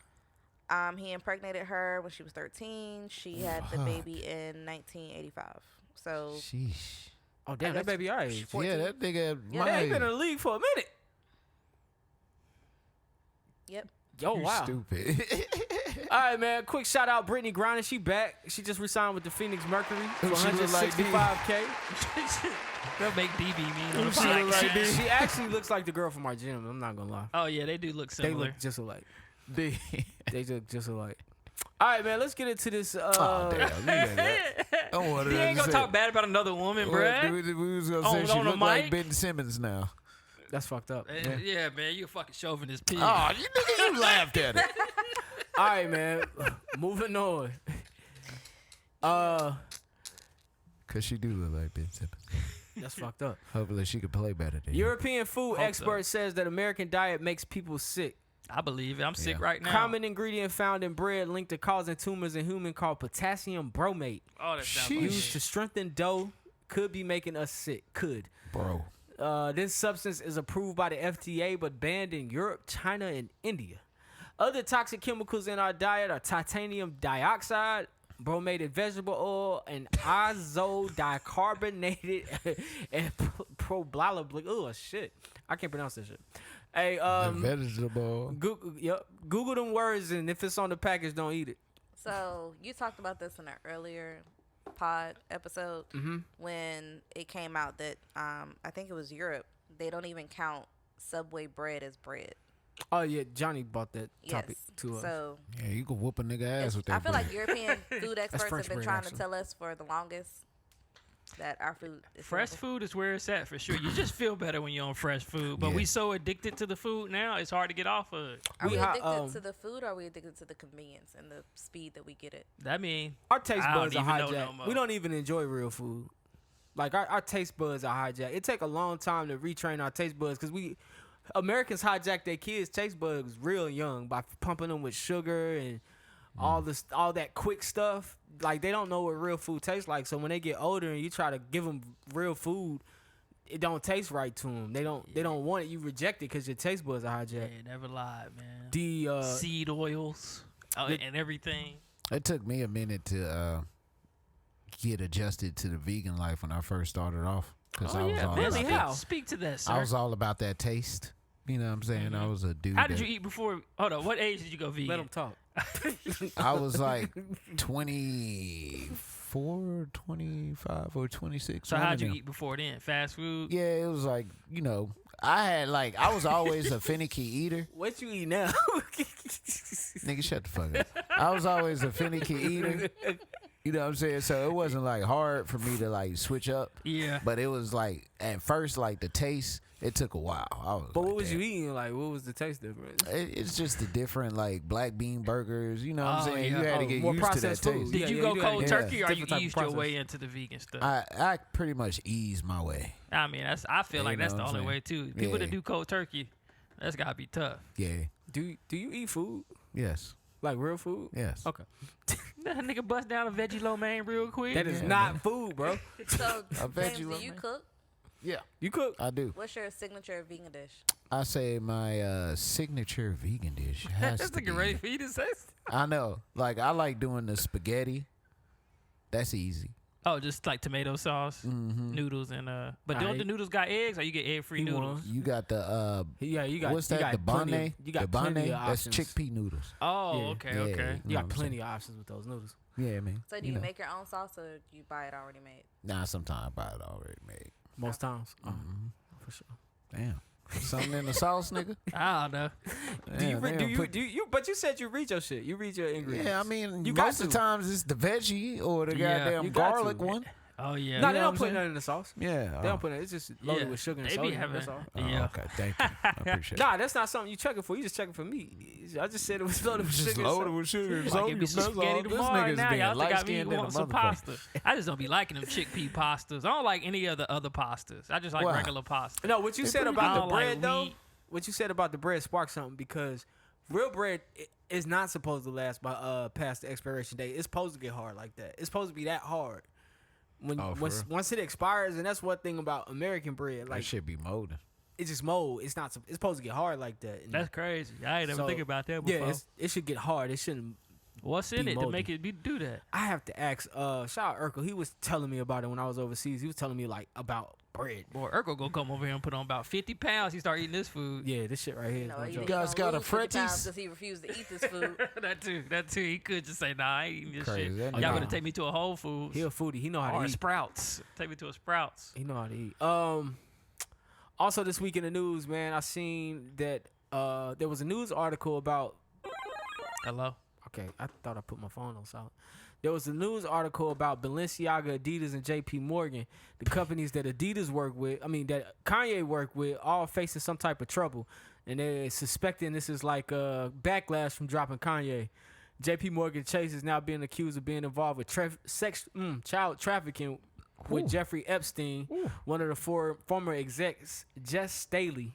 He impregnated her when she was 13. She had the baby in 1985. So Sheesh. Oh, damn, that guess baby our age. 14. Yeah, that nigga. Yeah, they ain't been in the league for a minute. yep. Yo, You wow. stupid. All right, man. Quick shout out, Brittany Griner. She back. She just resigned with the Phoenix Mercury for She look like D. $165K. They'll make DB mean on the She look like podcast. D. She actually looks like the girl from our gym. I'm not gonna lie. Oh, yeah, they do look They similar. look just alike. D. They look just alike. All right, man. Let's get into this. Oh, damn. You know that. Don't want He ain't gonna talk bad about another woman, bruh. We was gonna say On- she on the look like mic? Ben Simmons now. That's fucked up. Yeah, man, you a fucking chauvinist pig. Oh, you nigga, you laughed at it. All right, man. Moving on. Cause she do look like Ben Simmons. That's fucked up. Hopefully she could play better than you. European food Hope so. expert says that American diet makes people sick. I believe it. I'm sick Yeah. right now. Common ingredient found in bread linked to causing tumors in human called potassium bromate. Oh, that sounds Sheesh. Used to strengthen dough could be making us sick. Could. Bro. This substance is approved by the FDA but banned in Europe, China, and India. Other toxic chemicals in our diet are titanium dioxide, bromated vegetable oil, and azo-dicarbonated and probiotic. Oh shit, I can't pronounce that shit. Hey, Vegetable. Google them words, and if it's on the package, don't eat it. So you talked about this in an earlier pod episode when it came out that I think it was Europe. They don't even count Subway bread as bread. Oh yeah, Johnny bought that topic Yes. to us. So Yeah, you can whoop a nigga ass with that. I feel bread. like European food experts have French been bread, trying actually. to tell us for the longest that our food is Fresh simple. food is where it's at for sure. You just feel better when you're on fresh food. But Yeah. we so addicted to the food now, it's hard to get off of it. Are we ha- addicted to the food, or are we addicted to the convenience and the speed that we get it? I mean, Our taste I don't buds are even know no hijacked. more. We don't even enjoy real food. Like our taste buds are hijacked. It take a long time to retrain our taste buds because Americans hijack their kids' taste buds real young by pumping them with sugar and all that quick stuff. Like they don't know what real food tastes like. So when they get older and you try to give them real food, it don't taste right to them. They don't want it. You reject it because your taste buds are hijacked. yeah, never lied, man. The Seed oils and everything. It took me a minute to get adjusted to the vegan life when I first started off. Because Oh, yeah. all Really? about How? Speak to that, sir. I was all about that taste. You know what I'm saying? I was a dude. How did that- you eat before? Hold on. What age did you go vegan? let them talk. I was like 24, 25, or 26. So one of how'd you them. eat before then? Fast food? Yeah, it was like, I was always a finicky eater. What you eat now? Nigga, shut the fuck up. I was always a finicky eater. You know what I'm saying? So it wasn't like hard for me to like switch up. Yeah. But it was like at first like the taste, it took a while. I was But like, what was damn. you eating? Like, what was the taste difference? It's just the different like black bean burgers. You know what I'm Oh, saying? yeah. You had to Oh, get more used to that processed food. taste. Did Yeah, you yeah, go you do have cold to- turkey, or you different type of eased your process. way into the vegan stuff? I pretty much eased my way. I mean, I feel like You that's know the what I'm only way too. People Yeah. that do cold turkey, that's gotta be tough. Yeah. Do you eat food? Yes. Like real food? Yes. Okay. That nigga bust down a veggie lo mein real quick. That is Yeah, not man. food, bro. So, bet James, you do love you me. cook? Yeah. You cook? I do. What's your signature vegan dish? I say my signature vegan dish has That's to nigga be. ready for you to say. I know. Like I like doing the spaghetti. That's easy. Oh, just like tomato sauce, Mm-hmm. noodles, and but don't Alright. the noodles got eggs, or you get egg-free He noodles? won. You got the Yeah, you got. what's you that? got The plenty bonnet. of- You got the plenty bonnet. of That's options. chickpea noodles. Oh, Yeah. okay, Yeah. okay. You know got what I'm plenty saying? of options with those noodles. Yeah, man. So, do you know. make your own sauce, or do you buy it already made? Nah, sometimes I buy it already made. Most times. For sure. Damn. Something in the sauce, nigga. I don't know. But you said you read your shit. You read your ingredients. Yeah, I mean, You got most of the to. times it's the veggie or the Yeah, goddamn you got garlic to. one. Oh yeah. No, You they know don't what put I'm nothing in the sauce. Yeah. They don't put it. It's just loaded Yeah. with sugar and They be sodium. having- That's all. Yeah. Okay, thank you. I appreciate it. Nah, that's not something you checking for. You just checking for me. I just said it was loaded with Just sugar. and loaded sodium. with sugar and Like sodium. give me some That's all. spaghetti This tomorrow. nigga's Now being y'all think I be light-skinned than a wanting some motherfucker. pasta. I just don't be liking them chickpea pastas. I don't like any of the other pastas. I just like Why? regular pasta. No, what you They said pretty about good. the I don't like bread though. wheat. What you said about the bread sparked something because real bread is not supposed to last by past the expiration date. It's supposed to get hard like that. It's supposed to be that hard. When Oh, for once real? once it expires, and that's one thing about American bread. Like That shit be molding. it's just mold. It's not. It's supposed to get hard like that. And That's crazy. I ain't never So, think about that before. yeah, it should get hard. It shouldn't. What's in be it to moldy. make it do that? I have to ask. Shout out Urkel. He was telling me about it when I was overseas. He was telling me like about bread. Boy, Urkel gonna come over here and put on about 50 pounds. He start eating this food. Yeah, this shit right here is no You joke. guys got a Freddy's? because he refused to eat this food. That too. He could just say, "Nah, I ain't eating this Crazy. shit. That Y'all nigga- gonna take me to a Whole Foods He a foodie. He know how or to a eat. Sprouts. Take me to a Sprouts." He know how to eat. Also this week in the news, man, I seen that there was a news article about. Hello. Okay, I thought I put my phone on silent. There was a news article about Balenciaga, Adidas, and J.P. Morgan, the companies that Adidas work with. I mean, that Kanye worked with, all facing some type of trouble, and they're suspecting this is like a backlash from dropping Kanye. J.P. Morgan Chase is now being accused of being involved with child trafficking with Jeffrey Epstein, one of the former execs, Jess Staley.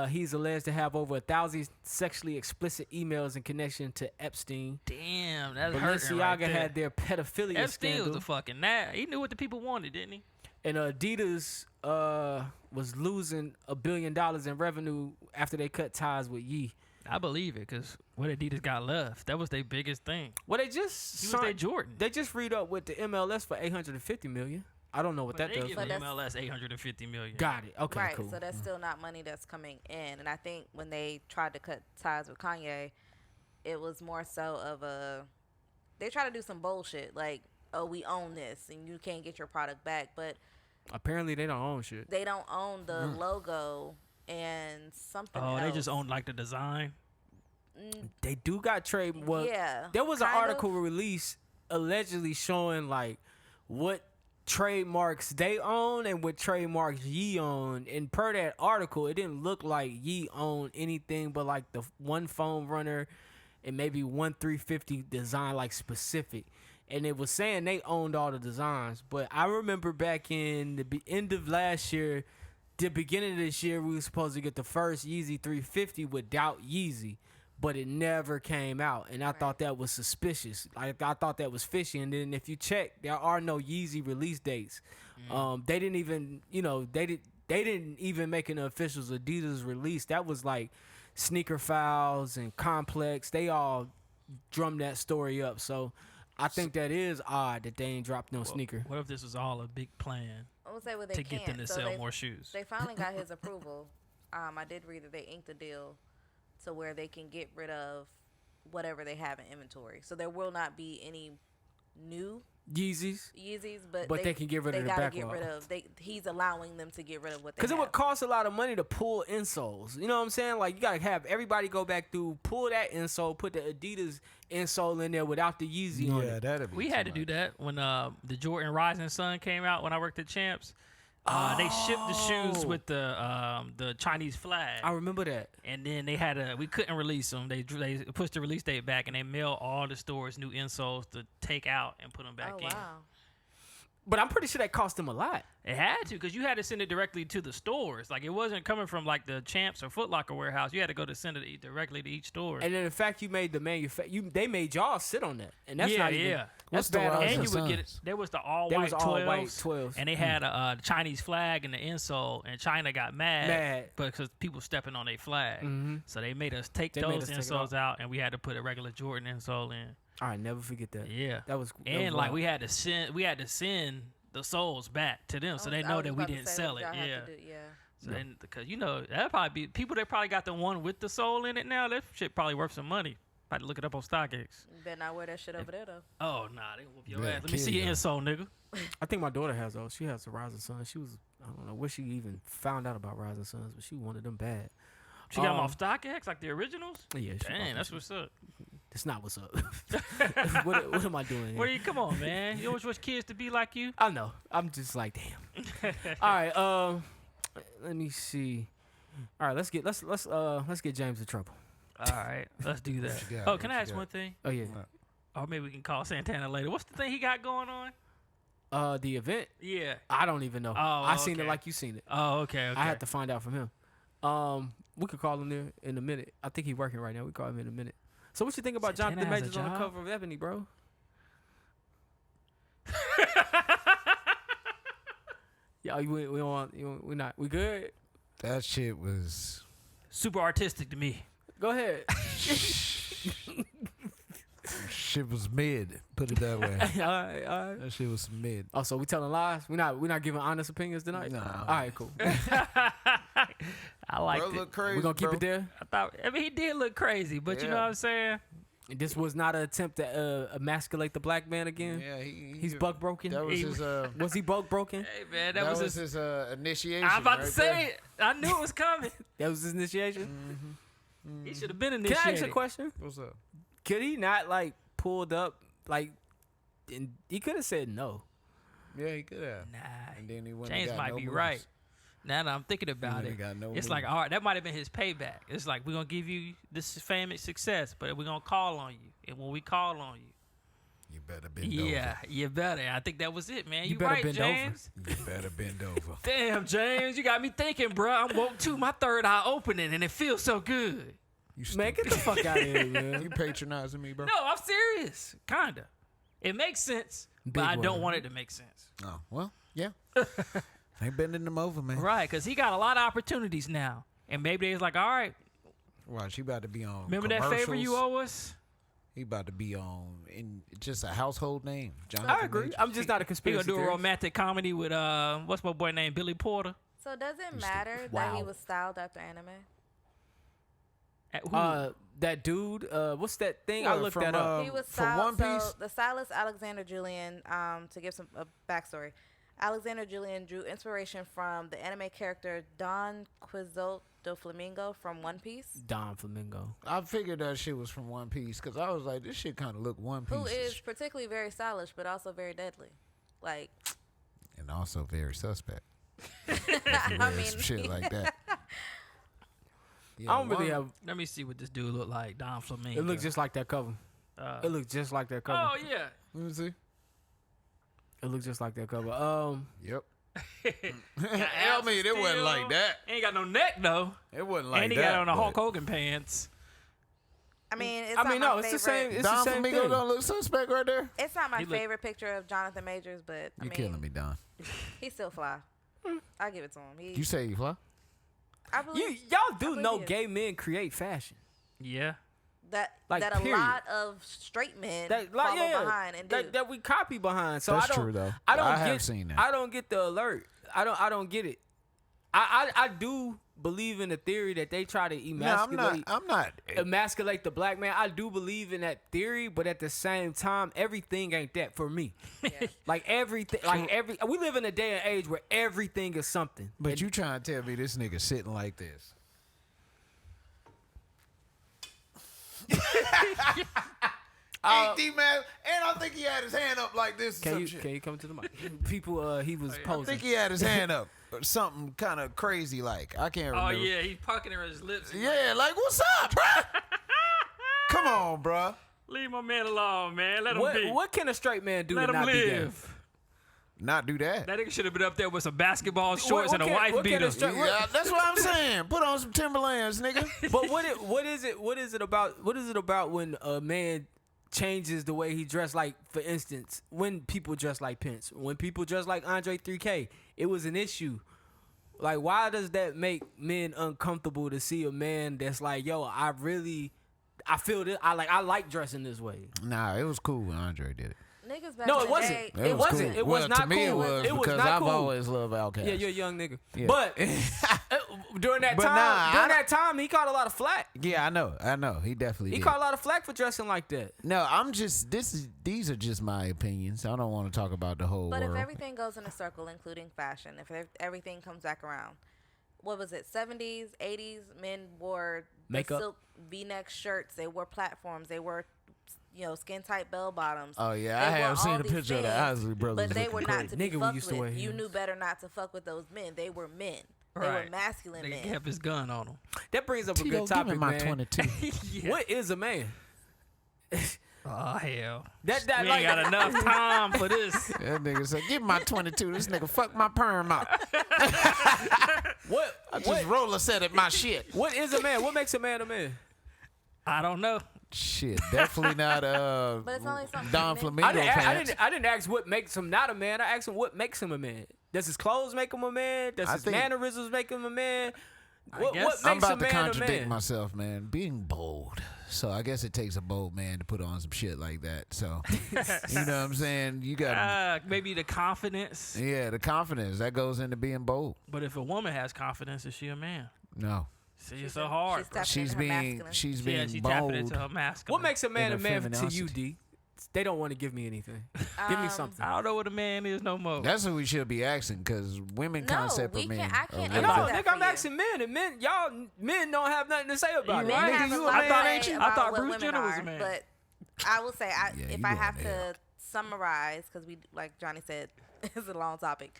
He's alleged to have over 1,000 sexually explicit emails in connection to Epstein. Damn, that's hurting right Balenciaga there. had their pedophilia Epstein scandal, was a fucking He knew what the people wanted, didn't he? and Adidas was losing $1 billion in revenue after they cut ties with Ye. I believe it, because what Adidas got left, that was their biggest thing. Well, they just He was their Jordan. They just read up with the MLS for $850 million. I don't know what But that they does. give But the that's- MLS $850 million. Got it. Okay, Right, cool. so that's still not money that's coming in. And I think when they tried to cut ties with Kanye, it was more so of they try to do some bullshit like, oh, we own this and you can't get your product back, but Apparently, they don't own shit. they don't own the logo and something Oh, else. they just own like the design. They do got trade. Well, Yeah, there was an kind of. article released allegedly showing like what trademarks they own and what trademarks Ye own. And per that article, it didn't look like Ye owned anything but like the one foam runner and maybe one 350 design, like specific. And it was saying they owned all the designs. But I remember back in the end of last year, the beginning of this year, we were supposed to get the first Yeezy 350 without Yeezy. But it never came out, and I thought that was suspicious. Like, I thought that was fishy. And then if you check, there are no Yeezy release dates. They didn't even, they didn't even make an official Adidas release. That was like Sneaker Files and Complex. They all drummed that story up. So I think that is odd that they ain't dropped no sneaker. What if this was all a big plan I would say what they to can't. get them to sell more shoes? They finally got his approval. I did read that they inked a deal to where they can get rid of whatever they have in inventory. So there will not be any new Yeezys, but they can get rid of the backlog. Get rid of. He's allowing them to get rid of what they have. Because it would cost a lot of money to pull insoles. You know what I'm saying? Like, you got to have everybody go back through, pull that insole, put the Adidas insole in there without the Yeezy on it. Yeah, that'd be. We had to do that when the Jordan Rising Sun came out when I worked at Champs. They shipped the shoes with the Chinese flag. I remember that. And then we couldn't release them. They pushed the release date back, and they mailed all the stores new insoles to take out and put them back in. Wow. But I'm pretty sure that cost them a lot. It had to, because you had to send it directly to the stores. Like, it wasn't coming from like the Champs or Foot Locker warehouse. You had to go to send it directly to each store. And then the fact you made the they made y'all sit on that, and that's not even. What's That's bad. the And you would Sons? get it. There was the all There white was all 12s, white 12s. and they had a Chinese flag in the insole, and China got mad because people stepping on their flag. So they made us take those insoles out, and we had to put a regular Jordan insole in. All right, never forget that. Yeah, that was like we had to send the soles back to them, so they know that we didn't sell it. Yeah. So then, because that probably be people that probably got the one with the sole in it now. That shit probably worth some money. About to look it up on StockX. You better not wear that shit over there though. Oh nah, they whoop your ass. Let me see your insole, nigga. I think my daughter has those. She has the Rising Sun. She was, I don't know where she even found out about Rising Suns, but she wanted them bad. She got them off StockX, like the originals. Yeah, dang, that's what's up. That's not what's up. what am I doing here? Come on, man. You always wish kids to be like you. I know. I'm just like, damn. All right. Let me see. All right. Let's get James in trouble. All right, let's do that. Oh, can I ask one thing? Oh yeah. Or maybe we can call Santana later. What's the thing he got going on? The event. Yeah. I don't even know. Oh, I seen it like you seen it. Oh, okay. I had to find out from him. We could call him there in a minute. I think he's working right now. We call him in a minute. So what you think about Santana Jonathan has Majors on the cover of Ebony, bro? Yeah, we good? That shit was super artistic to me. Go ahead. Shit was mid. Put it that way. All right. That shit was mid. Oh, so we telling lies? We're not giving honest opinions tonight? Nah. All right, cool. I like it. Look crazy, We're going to keep it there? I mean, he did look crazy, but you know what I'm saying? And this was not an attempt to emasculate the black man again? Yeah, he's buck broken? That was his was he buck broken? Hey man, that was his initiation. I'm about right to say there. it. I knew it was coming. That was his initiation? He should have been initiated. Can I ask you a question? What's up? Could he not pulled up and he could have said no? Yeah, he could have. Nah. And then he went James and got might no be moves. right. Now that I'm thinking about it, it's like, all right, that might have been his payback. It's like, we're going to give you this fame and success, but we're going to call on you. And when we call on you, you better bend over. Yeah, you better. I think that was it, man. You better right, bend James. You better bend over. Damn, James, you got me thinking, bro. I'm woke too. My third eye opening, and it feels so good. Man, get the fuck out of here, man. You patronizing me, bro? No, I'm serious. Kinda. It makes sense, but I don't want it to make sense. Oh, well, yeah. Ain't bending them over, man. Right, because he got a lot of opportunities now. And maybe they's like, all right. Watch, he about to be on Remember that favor you owe us? He about to be on in just a household name. I agree. Majors. I'm just not a He conspiracy gonna do a theorist. romantic comedy with what's my boy named Billy Porter? So does it matter that he was styled after anime? That dude, what's that thing? What, I looked from, that up. He was from styled. One Piece? So the stylist Alexander Julian, to give some backstory, Alexander Julian drew inspiration from the anime character Don Quixote do Flamingo from One Piece. Don Flamingo. I figured that shit was from One Piece because I was like, this shit kind of look One Piece. Who is particularly very stylish, but also very deadly. Like, And also very suspect. I mean, Some shit like that. Yeah, I don't really have. Let me see what this dude look like. Don Flamingo. It looks just like that cover. It looks just like that cover. Oh yeah. Let me see. It looks just like that cover. Yep. I mean, it wasn't like that. Ain't got no neck though. It wasn't like that. And he got on the but Hulk Hogan pants. I mean, it's I not mean, my no, it's the favorite- same. It's Don the same Flamingo thing. don't look suspect right there. It's not my He look- favorite picture of Jonathan Majors, but I You mean, killing me, Don. he's still fly. I give it to him. You say you fly? I believe Y'all do believe know he is. gay men create fashion. Yeah. that like, that a period. lot of straight men That like follow behind and do. that we copy behind. So That's I don't, true, though. I don't I get, have seen that. I don't get the alert. I don't get it. I do believe in the theory that they try to emasculate. I'm not. Emasculate the black man. I do believe in that theory, but at the same time, everything ain't that for me. Yeah. Like everything, we live in a day and age where everything is something. But you trying to tell me this nigga sitting like this? Ain't D-Man, and I think he had his hand up like this. Or Can some you shit. can you come to the mic? People, he was I posing. think he had his hand up, or something kind of crazy like. I can't Oh remember. yeah, he's pucking his lips. Yeah, like what's up, bruh? Come on, bruh. Leave my man alone, man. Let him be. What can a straight man do Let to him not be gay? live. Not do that. That nigga should have been up there with some basketball shorts what and a can- wife what can beater. a straight- Yeah, that's what I'm saying. Put on some Timberlands, nigga. But what is it about when a man changes the way he dressed? Like, for instance, when people dress like Pence, when people dress like Andre 3K, it was an issue. Like, why does that make men uncomfortable to see a man that's like, yo, I feel this, I like dressing this way? Nah, it was cool when Andre did it. Niggas back No, in it the wasn't. day- It wasn't. Cool. It was Well, not to me cool. It was It was because not I've cool. always loved Outkast. Yeah, you're a young nigga. Yeah. But during that But time, nah, during I that time, he caught a lot of flack. Yeah, I know. He definitely He did. caught a lot of flack for dressing like that. No, these are just my opinions. I don't want to talk about the whole But world. if everything goes in a circle, including fashion, if everything comes back around, what was it? 70s, 80s, men wore the Makeup. silk V-neck shirts. They wore platforms. They wore, skin tight bell bottoms. Oh yeah, They I wore have seen all a these picture of the things, Isley brothers. But they looking were crazy. not to be Nigga, we fucked used to wear with. You heels. knew better not to fuck with those men. They were men. They were Right. masculine They men. kept his gun on him. That brings up a Tito, good topic, give me my man. 22. What is a man? Oh hell. That We like ain't got enough time for this. That nigga said, "Give me my 22." This nigga fucked my perm up. what I just roller set at my shit. what is a man? What makes a man a man? I don't know. Shit, definitely not. But it's only something Don men- Flamingo pants. I didn't ask what makes him not a man. I asked him what makes him a man. Does his clothes make him a man? Does I his think- mannerisms make him a man? I What guess. makes I'm a about to man a contradict man? myself, man. Being bold. So I guess it takes a bold man to put on some shit like that. So you know what I'm saying? You got Maybe the confidence. yeah, the confidence that goes into being bold. But if a woman has confidence, is she a man? No, See, it's so hard. bro. she's being She tapping bold. into her masculine. What makes a man In a her man to you, femininity. D? They don't want to give me anything. Give me something. I don't know what a man is no more. That's what we should be asking, because women No, concept we of men. can't- I are can't really No, answer that nigga, for I'm you. asking men, and men don't have nothing to say about it. You right. Men have You a a lot man, to ain't say you? I about thought what Bruce women Jenner was a are, man. But I will say, Yeah, if you I going have to to hell. summarize, because we, like Johnny said, it's a long topic.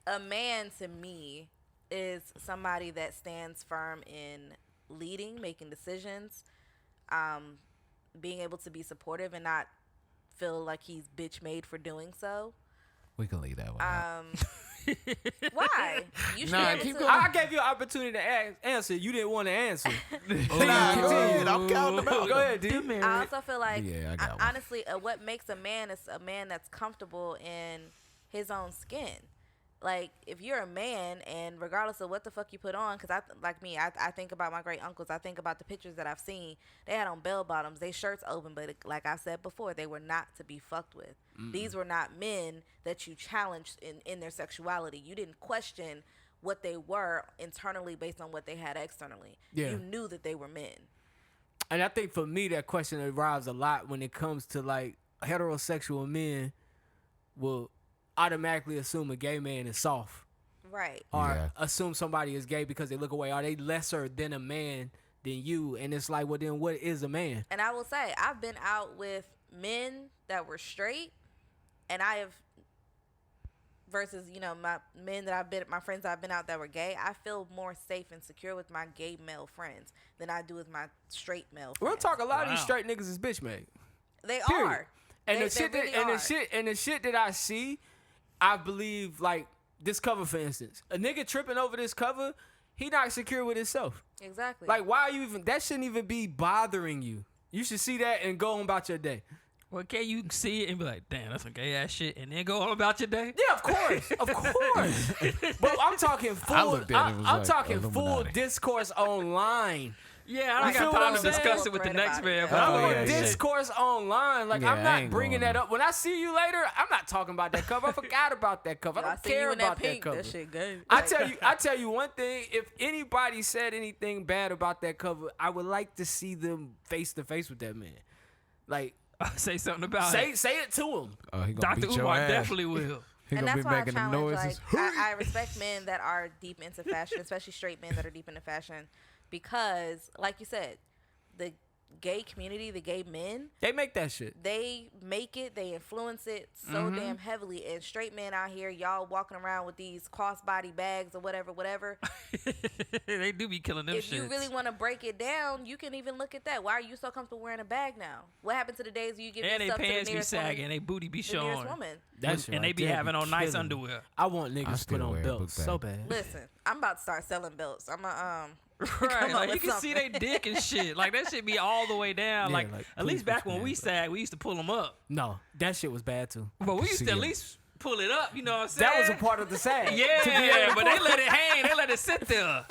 A man to me is somebody that stands firm in leading, making decisions, being able to be supportive and not feel like he's bitch made for doing so. We can leave that one. out. Why? You should Nah, be able keep to- going. I gave you an opportunity to answer. You didn't want to answer. Nah, go ahead. I'm counting them out. Go ahead, D. I also feel like, Yeah, I got one. honestly, what makes a man is a man that's comfortable in his own skin. Like, if you're a man, and regardless of what the fuck you put on, because I think about my great uncles. I think about the pictures that I've seen. They had on bell bottoms, they shirts open, but like I said before, they were not to be fucked with. These were not men that you challenged in their sexuality. You didn't question what they were internally based on what they had externally. Yeah. You knew that they were men. And I think for me, that question arrives a lot when it comes to like heterosexual men will automatically assume a gay man is soft, Right. or Yeah. assume somebody is gay because they look away. Are they lesser than a man than you? And it's like, well, then what is a man? And I will say, I've been out with men that were straight, and I have versus, you know, my friends that I've been out that were gay, I feel more safe and secure with my gay male friends than I do with my straight male friends. Real talk, a lot of these Wow. straight niggas is bitch made. They Period. are. And They the shit really that, and are. the shit that I see, I believe, like this cover, for instance, a nigga tripping over this cover, he not secure with himself. Exactly. Like, why are you even? That shouldn't even be bothering you. You should see that and go on about your day. Well, can you see it and be like, damn, that's some gay ass shit, and then go on about your day? Yeah, of course, of course. But I'm talking full. I looked at it, it was I'm like talking full Illuminati. discourse online. Yeah, I You don't feel got what time I'm to saying? discuss it with the Right next about man. it, but yeah. I'm I'm like, on yeah. discourse online. Like, Yeah, I'm I not ain't bringing going that up. When I see you later, I'm not talking about that cover. I forgot about that cover. I I don't see care you in about that that pink. cover. That shit good. I tell you one thing. If anybody said anything bad about that cover, I would like to see them face to face with that man. Like, say something about say it. it to him. Oh, he gonna Dr. beat your Umar ass. definitely will. He And gonna be that's why I making the challenge, like, noises. I respect men that are deep into fashion, especially straight men that are deep into fashion, because, like you said, the gay community, the gay men, They make that shit. they make it, they influence it so damn heavily. And straight men out here, y'all walking around with these crossbody bags or whatever. They do be killing them If you shits. really want to break it down, you can even look at that. Why are you so comfortable wearing a bag now? What happened to the days you give and your they stuff to the pants be nearest sagging, woman? they booty be The nearest showing, woman. That shit and they right be there having on nice killing me. underwear. I want I niggas to still put on wear a belts book so bag. bad. Listen, I'm about to start selling belts. I'm a Right, come up like you with can see they something. dick and shit. Like that shit be all the way down. Yeah, like like, at please least back put when your we hands up. sag, we used to pull them up. No, that shit was bad too. But we used see to at ya. least pull it up. You know what I'm saying? That was a part of the sag. Yeah, but they let it hang. They let it sit there.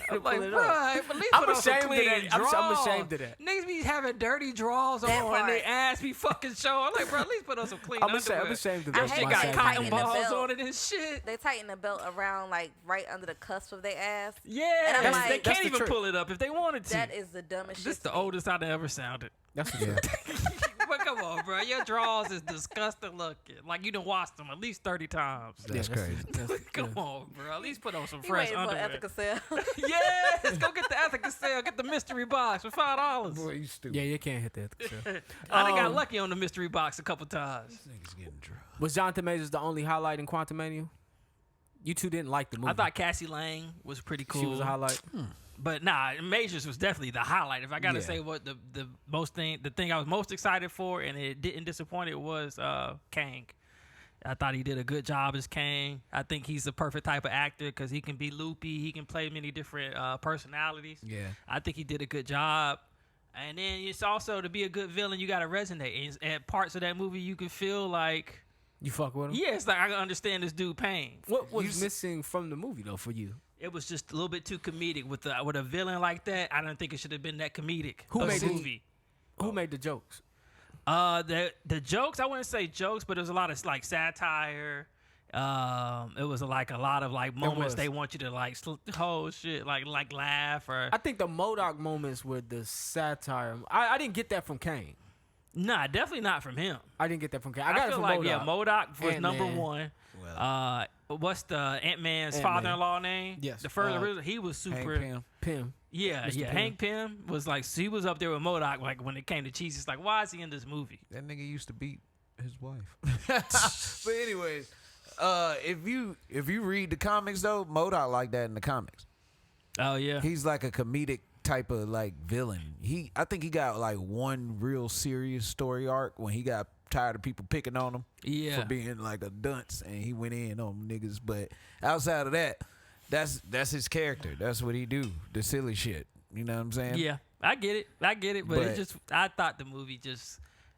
I'm like, pull it bro, up. at least I'm put on some ashamed of clean that. I'm drawers. ashamed of that. Niggas be having dirty drawers on That and they part. ass be fucking showing. I'm like, bro, at least put on some clean I'm underwear. ashamed of I that. That hate shit my got sag. they cotton tighten the balls belt. on it and shit. They tighten the belt around, like, right under the cusp of their ass. Yeah, And I'm they like- can't That's the even trick. pull it up if they wanted to. That is the dumbest shit. This to the me. oldest I've ever sounded. That's Yeah. But come on, bro. Your drawers is disgusting looking. Like you done washed them at least 30 times. That's crazy. Come on, bro. At least put on some You fresh waiting for underwear. ethical sale. Yes, go get the ethical sale. Get the mystery box for $5. Boy, you stupid. Yeah, you can't hit that. I done got lucky on the mystery box a couple times. Niggas getting drugged. Was Jonathan Majors the only highlight in Quantumania? You two didn't like the movie. I thought Cassie Lang was pretty cool. she was a highlight. But nah, Majors was definitely the highlight. If I gotta Yeah. say what the thing I was most excited for, and it didn't disappoint, it was Kang. I thought he did a good job as Kang. I think he's the perfect type of actor because he can be loopy. He can play many different personalities. Yeah. I think he did a good job. And then it's also to be a good villain, you gotta resonate. And at parts of that movie, you can feel like, You fuck with him? yeah, it's like I can understand this dude pain. What was missing from the movie though for you? It was just a little bit too comedic with a villain like that. I don't think it should have been that comedic. Who a made the- movie? Who made the jokes? The jokes, I wouldn't say jokes, but it was a lot of like satire. It was like a lot of like moments was. they want you to like shit, like laugh or I think the MODOK moments were the satire. I didn't get that from Kane. nah, definitely not from him. I didn't get that from Kane. I I got it feel from like MODOK. MODOK was number Ant-Man. one. Well, What's the Ant-Man's Ant-Man. father-in-law name? Yes, the first he was super. Hank Pym. Pym. Yeah, Mr. yeah. Pym. Hank Pym was like he was up there with MODOK. Like when it came to cheese, it's like why is he in this movie? That nigga used to beat his wife. But anyways, if you read the comics though, MODOK like that in the comics. Oh yeah. He's like a comedic type of like villain. I think he got like one real serious story arc when he got tired of people picking on him Yeah. for being like a dunce and he went in on niggas. But outside of that, that's his character. That's what he do. The silly shit. You know what I'm saying? Yeah, I get it. But But- it just I thought the movie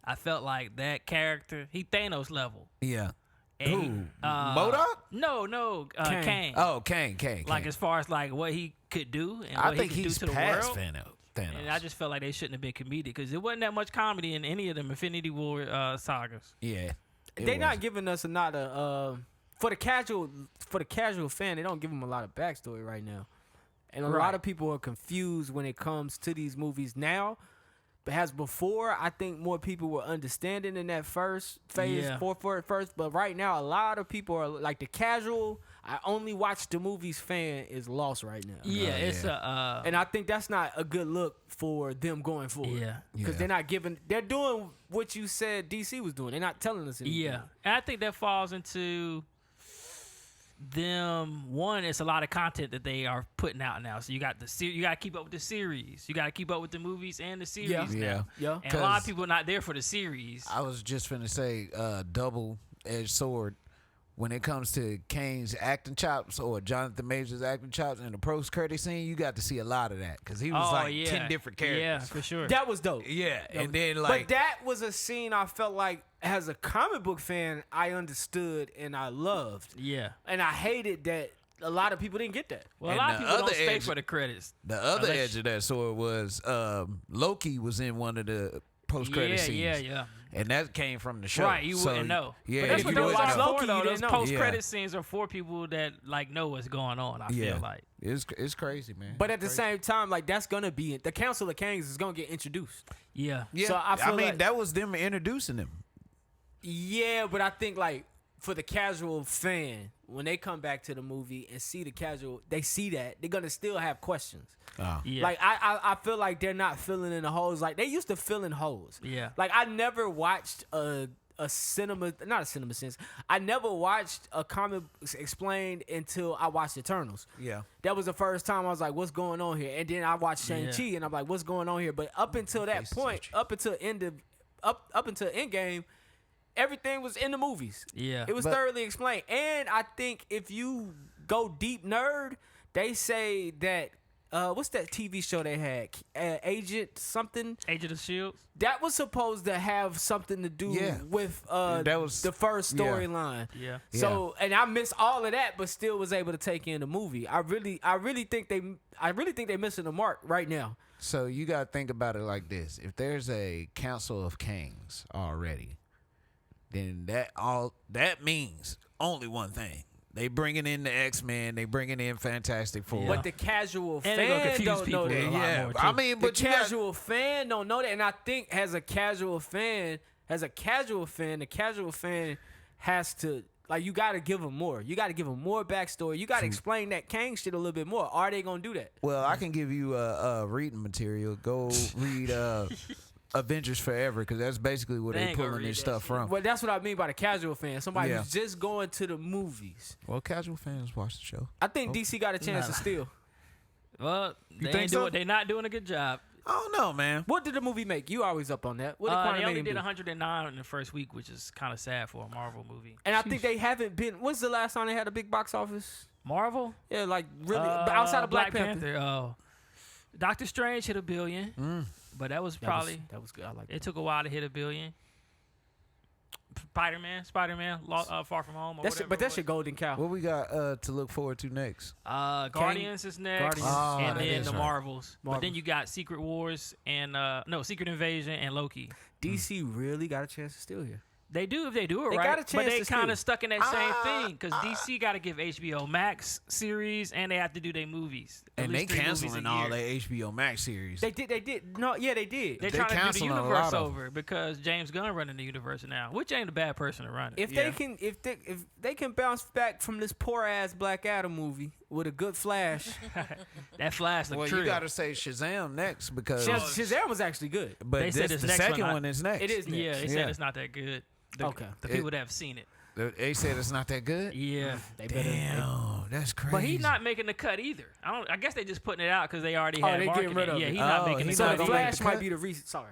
I felt like that character, he Thanos level. Yeah. And Who? he, MODOK? No, Kang. Kang. Oh, Kang. Like as far as like what he could do and I what think he could he's do to the past world. Thanos. And I just felt like they shouldn't have been comedic because there wasn't that much comedy in any of them Infinity War sagas. Yeah. it They not was. giving us for the casual fan. They don't give them a lot of backstory right now, and a lot Right. of people are confused when it comes to these movies now. But as before, I think more people were understanding in that first phase, Yeah. for it first. But right now, a lot of people are like the casual. I only watch the movies fan is lost right now. Yeah, Oh, it's yeah. a And I think that's not a good look for them going forward. Yeah. Because Yeah. they're not giving, they're doing what you said DC was doing. They're not telling us anything. yeah. And I think that falls into one, it's a lot of content that they are putting out now. So you got you got to keep up with the series. You got to keep up with the movies and the series now. Yeah. And a lot of people are not there for the series. I was just finna say double-edged sword. When it comes to Kane's acting chops or Jonathan Majors' acting chops in the post-credit scene, you got to see a lot of that because he was 10 different characters. Yeah, for sure. That was dope. Yeah, and was, then like, but that was a scene I felt like as a comic book fan I understood and I loved. Yeah. And I hated that a lot of people didn't get that. Well, a And lot the of people don't other stay edge- for the credits. the other Unless- edge of that sword was Loki was in one of the post-credit scenes. Yeah. And that came from the show. Right, you So, wouldn't know. Yeah, But that's if what you those wouldn't are know. Loki, for, though. you Those didn't know. post-credit Yeah. scenes are for people that like know what's going on. I Yeah, feel like. it's crazy, man. But at the same time, like that's gonna be the Council of Kings is gonna get introduced. Yeah. yeah, so I feel mean like- that was them introducing him. Yeah, but I think like for the casual fan, when they come back to the movie and see the casual, they see that they're gonna still have questions. Yeah. Like I feel like they're not filling in the holes like they used to fill in holes. Yeah. Like I never watched a cinema, not a cinema sense. I never watched a comic explained until I watched Eternals. Yeah. That was the first time I was like, what's going on here? And then I watched Shang-Chi and I'm like, what's going on here? But up until that point, up until Endgame, everything was in the movies. Yeah. It was thoroughly explained. And I think if you go deep nerd, they say that what's that TV show they had? Agent something? Agent of Shields. That was supposed to have something to do with That was- the first yeah. storyline. Yeah. So and I missed all of that, but still was able to take in the movie. I really think they missing the mark right now. So you got to think about it like this: if there's a Council of Kings already, then that means only one thing. They bringing in the X-Men, they bringing in Fantastic Four. But the casual And they gonna fan confuse don't know people that. a lot yeah, more, I too. mean, The but you got, casual fan don't know that, and I think the casual fan has to like you got to give them more. You got to give them more backstory. You got to explain that Kang shit a little bit more. Are they gonna do that? well, I can give you reading material. Go read Avengers Forever because that's basically where They they ain't gonna pulling read this that stuff shit. from. Well, that's what I mean by the casual fan. Somebody Yeah. who's just going to the movies. Well, casual fans watch the show. I think DC got a chance to steal. Well, they think ain't so? doing. They not doing a good job. I don't know, man. What did the movie make? You always up on that. What did They Quantum only Mania did do? 109 in the first week, which is kind of sad for a Marvel movie. And I think they haven't been. When's the last time they had a big box office? Marvel? Yeah, like really outside of Black Panther. Oh, Doctor Strange hit $1 billion, but that was probably that was good. I like it took a while to hit $1 billion. Spider-Man, Far From Home. Or that. But that's your golden cow. What we got to look forward to next? Guardians is next, Guardians. Oh, and that then is the right. Marvels. But then Marvels. you got Secret Wars and Secret Invasion and Loki. DC really got a chance to steal here. They do if they do it They right, got a but chance they to kind steal. of stuck in that same thing because DC got to give HBO Max series and they have to do their movies. At And they least 3 movies a canceling all year. their HBO Max series. They did. No, yeah, they did. They're They trying to do the canceling a lot universe of 'em. over because James Gunn running the universe now, which ain't a bad person to run it. If they can bounce back from this poor ass Black Adam movie with a good Flash, That Flash look well, true. you got to say Shazam next because Shazam was actually good. but They said this, this the next second one, one is next. It is next. Yeah, they said it's not that good. The, Okay. The people that have seen it. They said it's not that good. Yeah. They better. Damn, that's crazy. But he's not making the cut either. I guess they just putting it out because they already had they marketing. getting rid of Yeah, it. he's not Oh, making the he's So not cut. the gonna make Flash the might cut? be the reason. Sorry.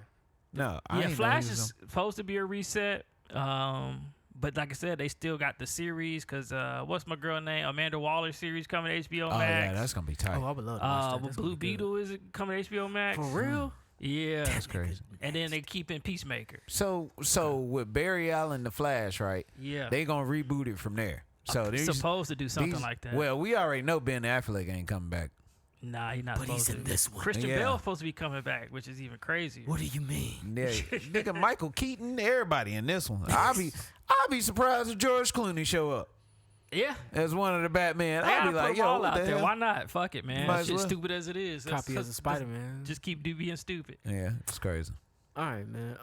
No, I Yeah, didn't know Flash he was is supposed to be a reset. But like I said, they still got the series because what's my girl name? Amanda Waller series coming to HBO Oh Max. yeah, that's gonna be tight. Oh, I would love to watch that. But That's Blue gonna be good. Beetle is coming to HBO Max. For real? Yeah. That's crazy. And then they keep in Peacemaker. So with Barry Allen, the Flash, right? Yeah. They gonna reboot it from there. So they're supposed to do something like that. Well, we already know Ben Affleck ain't coming back. Nah, he's not But he's supposed in to. this one. Christian Yeah. Bale's supposed to be coming back, which is even crazier. What do you mean? Yeah, nigga, Michael Keaton, everybody in this one. I'll be surprised if George Clooney show up Yeah. as one of the Batman. They I'll gotta be put like, them all yo, what out the there. hell? Why not? Fuck it, man. Might as Shit well. stupid as it is. Copy as a Spider-Man. Just keep being stupid. Yeah, it's crazy. All right, man.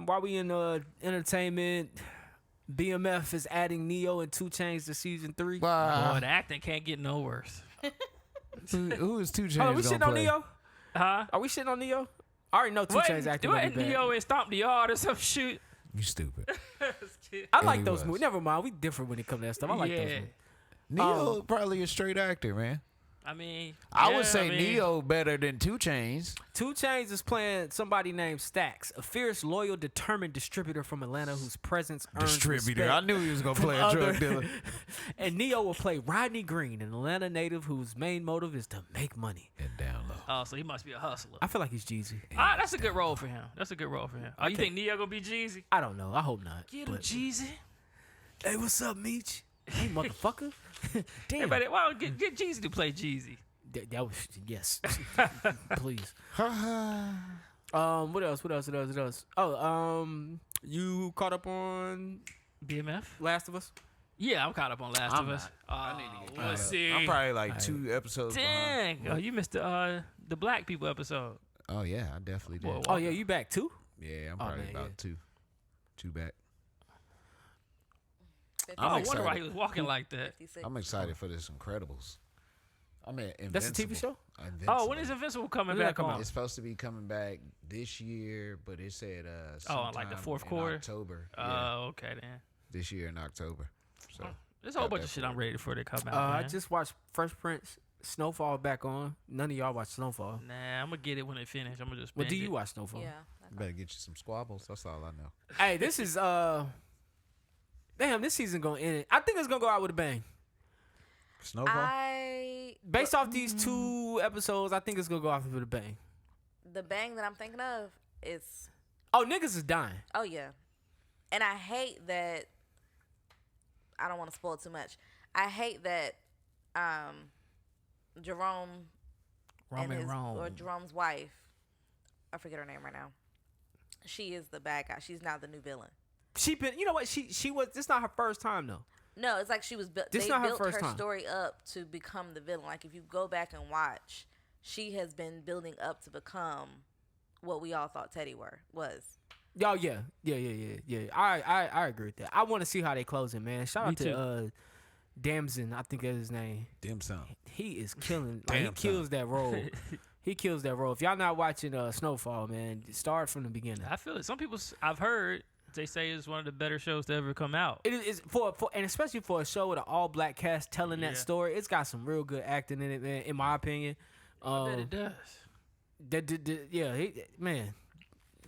While we in entertainment, BMF is adding Neo and 2 Chainz to season 3. Wow. Boy, the acting can't get no worse. Who is 2 Chainz Hold on, we gonna shitting on play? Neo? Huh? Are we shitting on Neo? I already know 2 Chainz acting gonna be What bad. Neo and Stomp the Yard or some shit? You stupid. I And like he those was. movies. Never mind, we different when it comes to that stuff. I like those movies. Neo probably a straight actor, man. I mean, I would say Neo better than 2 Chainz. 2 Chainz is playing somebody named Stax, a fierce, loyal, determined distributor from Atlanta whose presence earns Distributor. respect I knew he was gonna from play a drug dealer. And Neo will play Rodney Green, an Atlanta native whose main motive is to make money. And down low. Oh, so he must be a hustler. I feel like he's Jeezy. That's a good role for him. That's a good role for him. Oh, you think Neo gonna be Jeezy? I don't know. I hope not. Get him, but- Jeezy. Hey, what's up, Meech? Hey, motherfucker. Damn. Everybody, why don't get Jeezy to play Jeezy? That was yes. Please. What else? Oh, you caught up on BMF? Last of Us? Yeah, I'm caught up on Last of Us. Let's see. I'm probably like 2 episodes behind. Dang. Oh, you missed the black people episode. Oh yeah, I definitely did. Boy, Oh yeah, you back too? Yeah, I'm probably man, about yeah. two back. I I'm wonder why excited. he was walking like that. 56. I'm excited for this Incredibles. I mean, That's a TV show? Oh, when is Invincible coming When did that back come on? out? It's supposed to be coming back this year, but it said like the sometime fourth in quarter? October. Oh, Yeah, okay then. this year in October. So There's a whole Got bunch that of shit for I'm ready for to come out. I man. just watched Fresh Prince, Snowfall back on. None of y'all watch Snowfall. Nah, I'm gonna get it when it finishes. I'm gonna just. What do binge you it. watch Snowfall? Yeah. you better get you some squabbles. That's all I know. Hey, this is damn, this season gonna end. I think it's gonna go out with a bang. Snowfall. Based off these 2 episodes, I think it's gonna go off with a bang. The bang that I'm thinking of is, Oh, niggas is dying. oh yeah, and I hate that. I don't want to spoil too much. I hate that Jerome and his, or Jerome's wife, I forget her name right now. She is the bad guy. She's now the new villain. She been, you know what? She was. This not her first time though. No, it's like she was built. This They not her built first her time. story up to become the villain. Like if you go back and watch, she has been building up to become what we all thought Teddy was. Oh yeah. I agree with that. I want to see how they close it, man. Shout Me out to Damson, I think that's his name. Dim sum. He is killing. Like, he Damn kills that role. He kills that role. If y'all not watching Snowfall, man, start from the beginning. I feel it. Some people I've heard they say it's one of the better shows to ever come out. It is for and especially for a show with an all black cast telling Yeah. that story. It's got some real good acting in it, man. In my opinion, I bet it does. Man,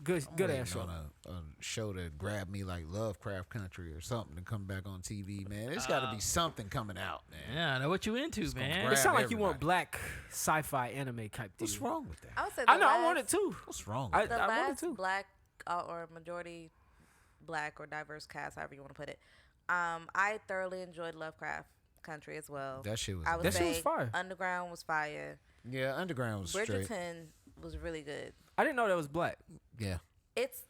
good ass show. On a show that grabbed me like Lovecraft Country or something to come back on TV, man. It's got to be something coming out, man. Yeah, I know what you into, gonna man. grab It sounds like you want everybody. black sci-fi anime type thing. What's wrong with that? I would say I know. I want it too. What's wrong I- with The that? wanted last to. black or majority black or diverse cast, however you want to put it. I thoroughly enjoyed Lovecraft Country as well. That shit was I would That shit say was fire. Underground was fire. Yeah, Underground was straight. Bridgerton was really good. I didn't know that was black. Yeah.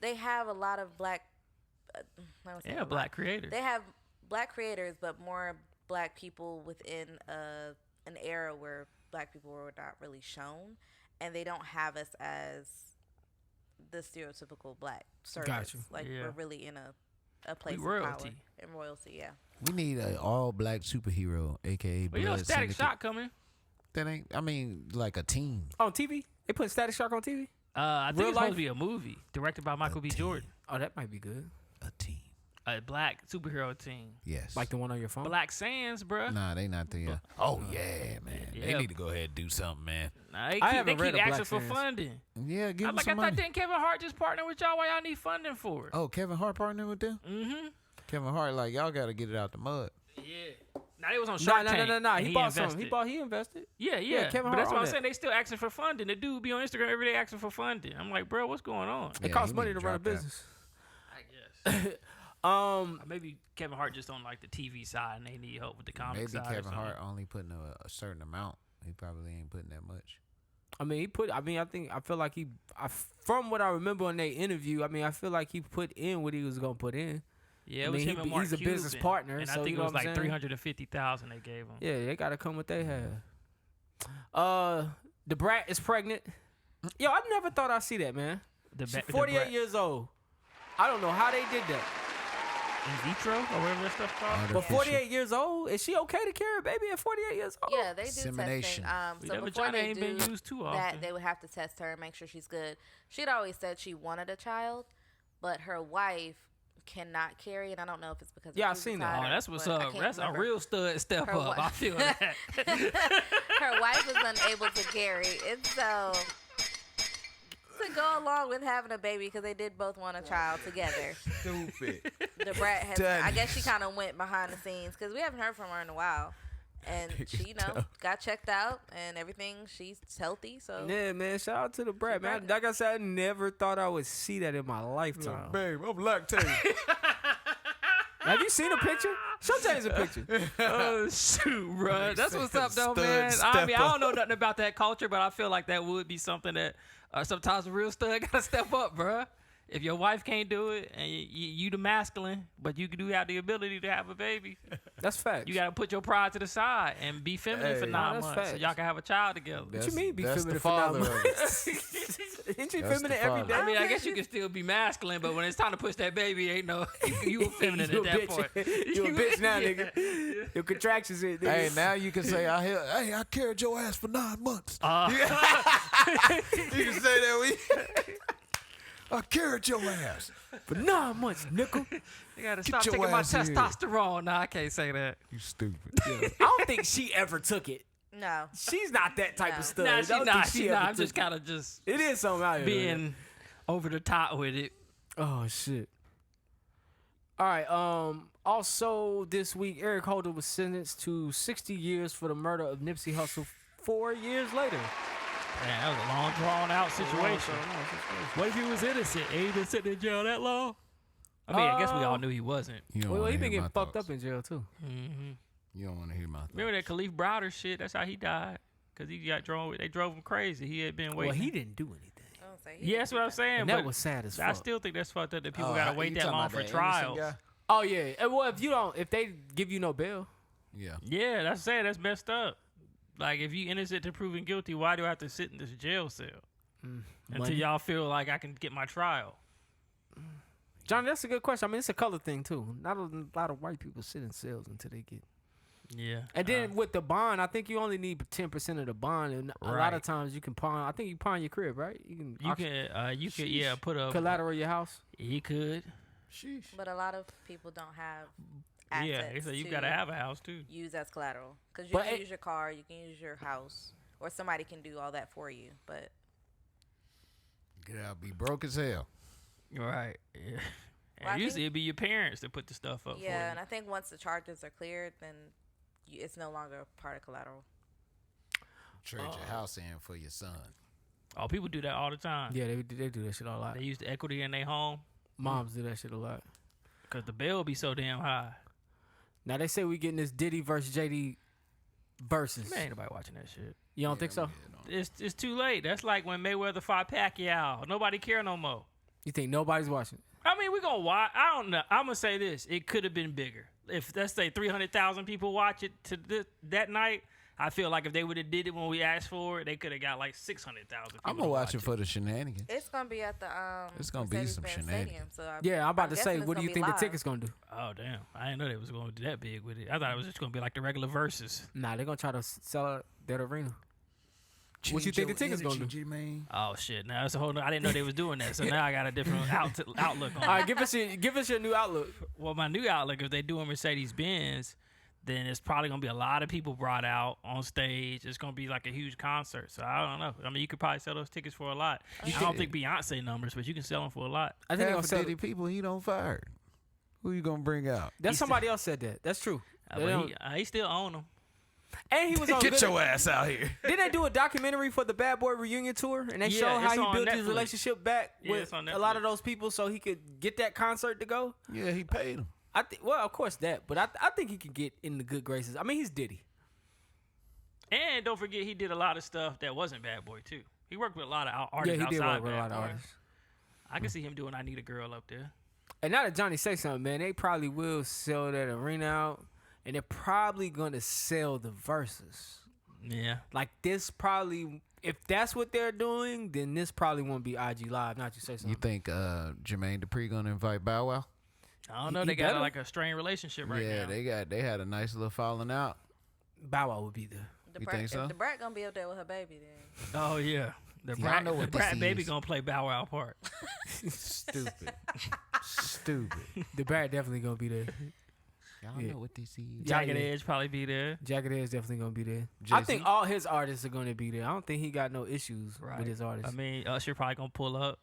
They have a lot of black. I won't say a Yeah, lot. black creators. They have black creators, but more black people within an era where black people were not really shown, and they don't have us as the stereotypical black servants. Gotcha. Like Yeah. we're really in a place of royalty. power and royalty. Yeah. We need an all-black superhero, a.k.a. Well, you know, Blood Static Syndicate. Shock coming. That ain't, I mean, like a team. On TV? They put Static Shock on TV? I think Real it's supposed life? to be a movie directed by Michael B. team. Jordan. Oh, that might be good. A team. A black superhero team. Yes. Like the one on your phone? Black Sands, bruh. Nah, they not there. Oh, yeah, man. They Yeah. need to go ahead and do something, man. Nah, they I keep, haven't they read keep a asking Black for Sands. funding. Yeah, give I'm them like, some I money. thought didn't Kevin Hart just partner with y'all? Why y'all need funding for it? Oh, Kevin Hart partnered with them? Mm-hmm. Kevin Hart, like, y'all got to get it out the mud. Yeah. Now they was on Shark Tank. No. and He bought invested. some. He invested. Yeah. Kevin but that's Hart what on I'm that. saying. They still asking for funding. The dude be on Instagram every day asking for funding. I'm like, bro, what's going on? It Yeah, costs he money need to to run a drop that. business. I guess. Or Maybe Kevin Hart just on like the TV side and they need help with the comic Maybe side. or Kevin something. Hart only putting a certain amount. He probably ain't putting that much. I feel like from what I remember in their interview, I feel like he put in what he was going to put in. Yeah, I it was mean, him and Mark he's a business Cuban, partner, and so I think you it know was what I'm like saying? $350,000 they gave him. Yeah, they got to come what they have. The brat is pregnant. Yo, I never thought I'd see that, man. She's 48 years old. I don't know how they did that. In vitro or whatever that stuff called. But 48 years old, is she okay to carry a baby at 48 years old? Yeah, they do testing. Insemination. So Yeah, before vagina they ain't been do used too that, often. they would have to test her and make sure she's good. She'd always said she wanted a child, but her wife, cannot carry, and I don't know if it's because Yeah, I of seen puberty that. Oh, or- that's what's but I up. can't That's a remember. real stud step Her up. I feel that. Her wife was unable to carry, and so to go along with having a baby because they did both want a child together. Stupid. The brat has. Done. I guess she kind of went behind the scenes because we haven't heard from her in a while. And she, got checked out and everything. She's healthy, so Yeah, man. Shout out to the brat, man. pregnant. Like I said, I never thought I would see that in my lifetime. Babe, I'm lactating. Have you seen a picture? Show James a picture. Oh shoot, bro. That's what's up, though, Stud man. I step mean, I up. don't know nothing about that culture, but I feel like that would be something that sometimes a real stud gotta step up, bro. If your wife can't do it and you the masculine, but you do have the ability to have a baby, That's facts. you gotta put your pride to the side and be feminine for Hey. 9 that's months so facts. y'all can have a child together. What you mean be That's feminine the for 9 father of it. months? Ain't you That's feminine the every father. day? I mean, I guess you can still be masculine, but when it's time to push that baby, ain't no you a feminine You at a that bitch. point. You a bitch now, Yeah. nigga. Your contractions in, nigga. Hey, now you can say, I carried your ass for 9 months. You can say that I carried your ass. For 9 months, nickel. You gotta stop your taking my ass in here. testosterone. No, I can't say that. You stupid. I don't think she ever took it. no. She's not that type No. of stud. Nah, I she don't not. think She ever not. I'm took just kind of just it. It is something out here. being over the top with it. Oh shit. All right. Also, this week, Eric Holder was sentenced to 60 years for the murder of Nipsey Hussle 4 years later. Man, that was a long, drawn-out situation. What if he was innocent? Ain't he been sitting in jail that long? I mean, I guess we all knew he wasn't. You don't Well, wanna he been hear getting my fucked thoughts. up in jail too. You don't want to hear my thoughts. Remember that Khalif Browder shit? That's how he died. Because he got drove. They drove him crazy. He had been waiting. Well, he didn't do anything, I don't say he Yeah, that's what I'm saying. and but that was sad as fuck. I still think that's fucked up that people Oh, gotta you wait that talking long about for that innocent trials. guy? Oh yeah. And well, if they give you no bail, Yeah. Yeah, that's sad. That's messed up. Like, if you innocent to proven guilty, why do I have to sit in this jail cell until money. y'all feel like I can get my trial? Johnny, that's a good question. I mean, it's a color thing too. Not a lot of white people sit in cells until they get. Yeah. And then with the bond, I think you only need 10% of the bond, and a lot Right. of times you can pawn. I think you pawn your crib, right? You can. you could yeah put a collateral your house. He could. Sheesh. But a lot of people don't have Yeah, assets so you to gotta have a house too. use as collateral because you But can it- use your car, you can use your house, or somebody can do all that for you. But Get out, be broke as hell. Right. Yeah. Well, I And usually think- it'd be your parents that put the stuff up yeah, and for I think once the charges are cleared, then it's no longer part of collateral. Trade your house in for your son. you. Oh, people do that all the time. Yeah, they do that shit a lot. They use the equity in their home Moms do that shit a lot. because the bill be so damn high. Now they say we getting this Diddy versus JD versus. Man, ain't nobody watching that shit. You don't think so? It's too late. That's like when Mayweather fought Pacquiao. Nobody care no more. You think nobody's watching? I mean, we gonna watch. I don't know. I'm gonna say this: it could have been bigger. If let's say 300,000 people watch it that night, I feel like if they would have did it when we asked for it, they could have got like 600,000 people. I'm gonna watch it for the shenanigans. It's gonna be at the It's gonna be some Mercedes-Benz shenanigans. Stadium, so Yeah, I'm about to guessing say, it's what do gonna you be think the live. ticket's gonna do? Oh damn! I didn't know they was going to do that big with it. I thought it was just going to be like the regular verses. Nah, they're gonna try to sell out that arena. What you think the ticket's gonna do? G-Man. Oh shit! Now that's a whole. I didn't know they was doing that. So now I got a different outlook on it. All right, give us your new outlook. Well, my new outlook, if they doing Mercedes Benz, then it's probably gonna be a lot of people brought out on stage. It's gonna be like a huge concert. So I don't know. I mean, you could probably sell those tickets for a lot. I don't think Beyonce numbers, but you can sell them for a lot. I think they're Half gonna of sell. Diddy people he don't fire. Who you gonna bring out? That's somebody else said that. That's true. They But don't- he still own them. and he was on Get Good- your ass out here. Didn't they do a documentary for the Bad Boy reunion tour? And they Yeah, showed it's how he on built his Netflix. relationship back Yeah, with it's on a lot of Netflix. those people so he could get that concert to go. Yeah, he paid him. Well, of course that, but I think he could get in the good graces. I mean, he's Diddy. And don't forget, he did a lot of stuff that wasn't Bad Boy too. He worked with a lot of Yeah, artists he did outside work with a Bad lot of Boy. artists. I can see him doing "I Need a Girl" up there. And now that Johnny say something, man, they probably will sell that arena out, and they're probably gonna sell the verses. Yeah. Like this probably, if that's what they're doing, then this probably won't be IG Live. Not you say something. You think Jermaine Dupri gonna invite Bow Wow? I don't know. He They got better. like a strained relationship right Yeah, now. they had a nice little falling out. Bow Wow would be there. You think so? If the brat gonna be up there with her baby, then Oh yeah. The Y'all know what Brat this Baby is. gonna play Bow Wow part. Stupid. Stupid. The Brat definitely gonna be there. Y'all Yeah. know what this is. Yeah. Jagged Edge probably be there. Jagged Edge definitely gonna be there. I Jay-Z? think all his artists are gonna be there. I don't think he got no issues Right. with his artists. I mean, Usher probably gonna pull up.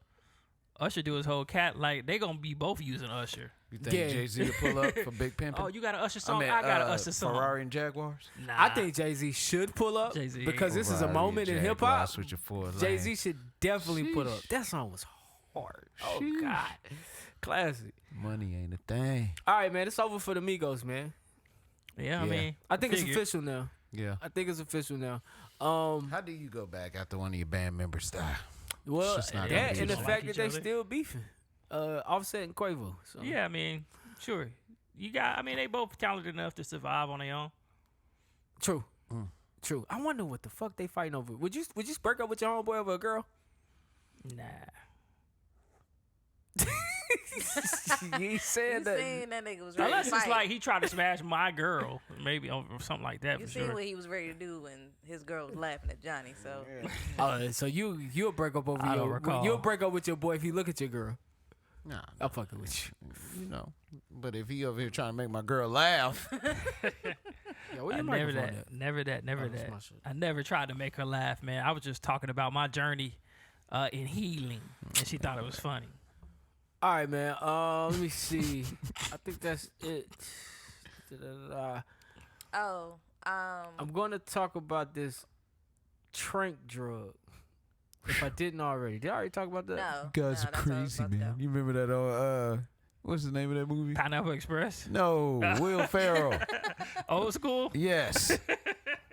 Usher do his whole cat like they gonna be both using Usher. You think Yeah. Jay-Z will pull up for Big Pimpin'? Oh, you got an Usher song? I got an Usher song. Ferrari and Jaguars. Nah, I think Jay-Z should pull up Jay-Z because this is a Ferrari moment and in hip hop. Jaguars with your four Jay-Z lanes. should definitely put up. Sheesh. That song was hard. Oh Sheesh. God, classic. Money ain't a thing. All right, man, it's over for the Migos, man. yeah, I Yeah. mean, I think it's figured. official now. Yeah. I think it's official now. How do you go back after one of your band members die? Well, just not that gonna be and the like fact each that they other. still beefing. Offset and Quavo. So. Yeah, I mean, sure. You got. I mean, they both talented enough to survive on their own. True. Mm. True. I wonder what the fuck they fighting over. Would you break up with your homeboy over a girl? Nah. You said You that. seen that nigga was ready Unless to it's fight. like he tried to smash my girl, maybe or something like that You for seen sure. what he was ready to do when his girl was laughing at Johnny. So So you'll break up over I don't your recall. you'll break up with your boy if you look at your girl. Nah, I'm fucking with you. you know. But if he over here trying to make my girl laugh, Yeah, where your Never microphone that, at? never that, never Oh, that's that. my shit. I never tried to make her laugh, man. I was just talking about my journey in healing, and she thought it was funny. All right, man. Let me see. I think that's it. I'm going to talk about this Tranq drug. If I didn't already, did I already talk about that? no, you guys no, are that's what I was crazy, about to man. do. You remember that old, what's the name of that movie? Pineapple Express, No, Will Ferrell. old school. Yes.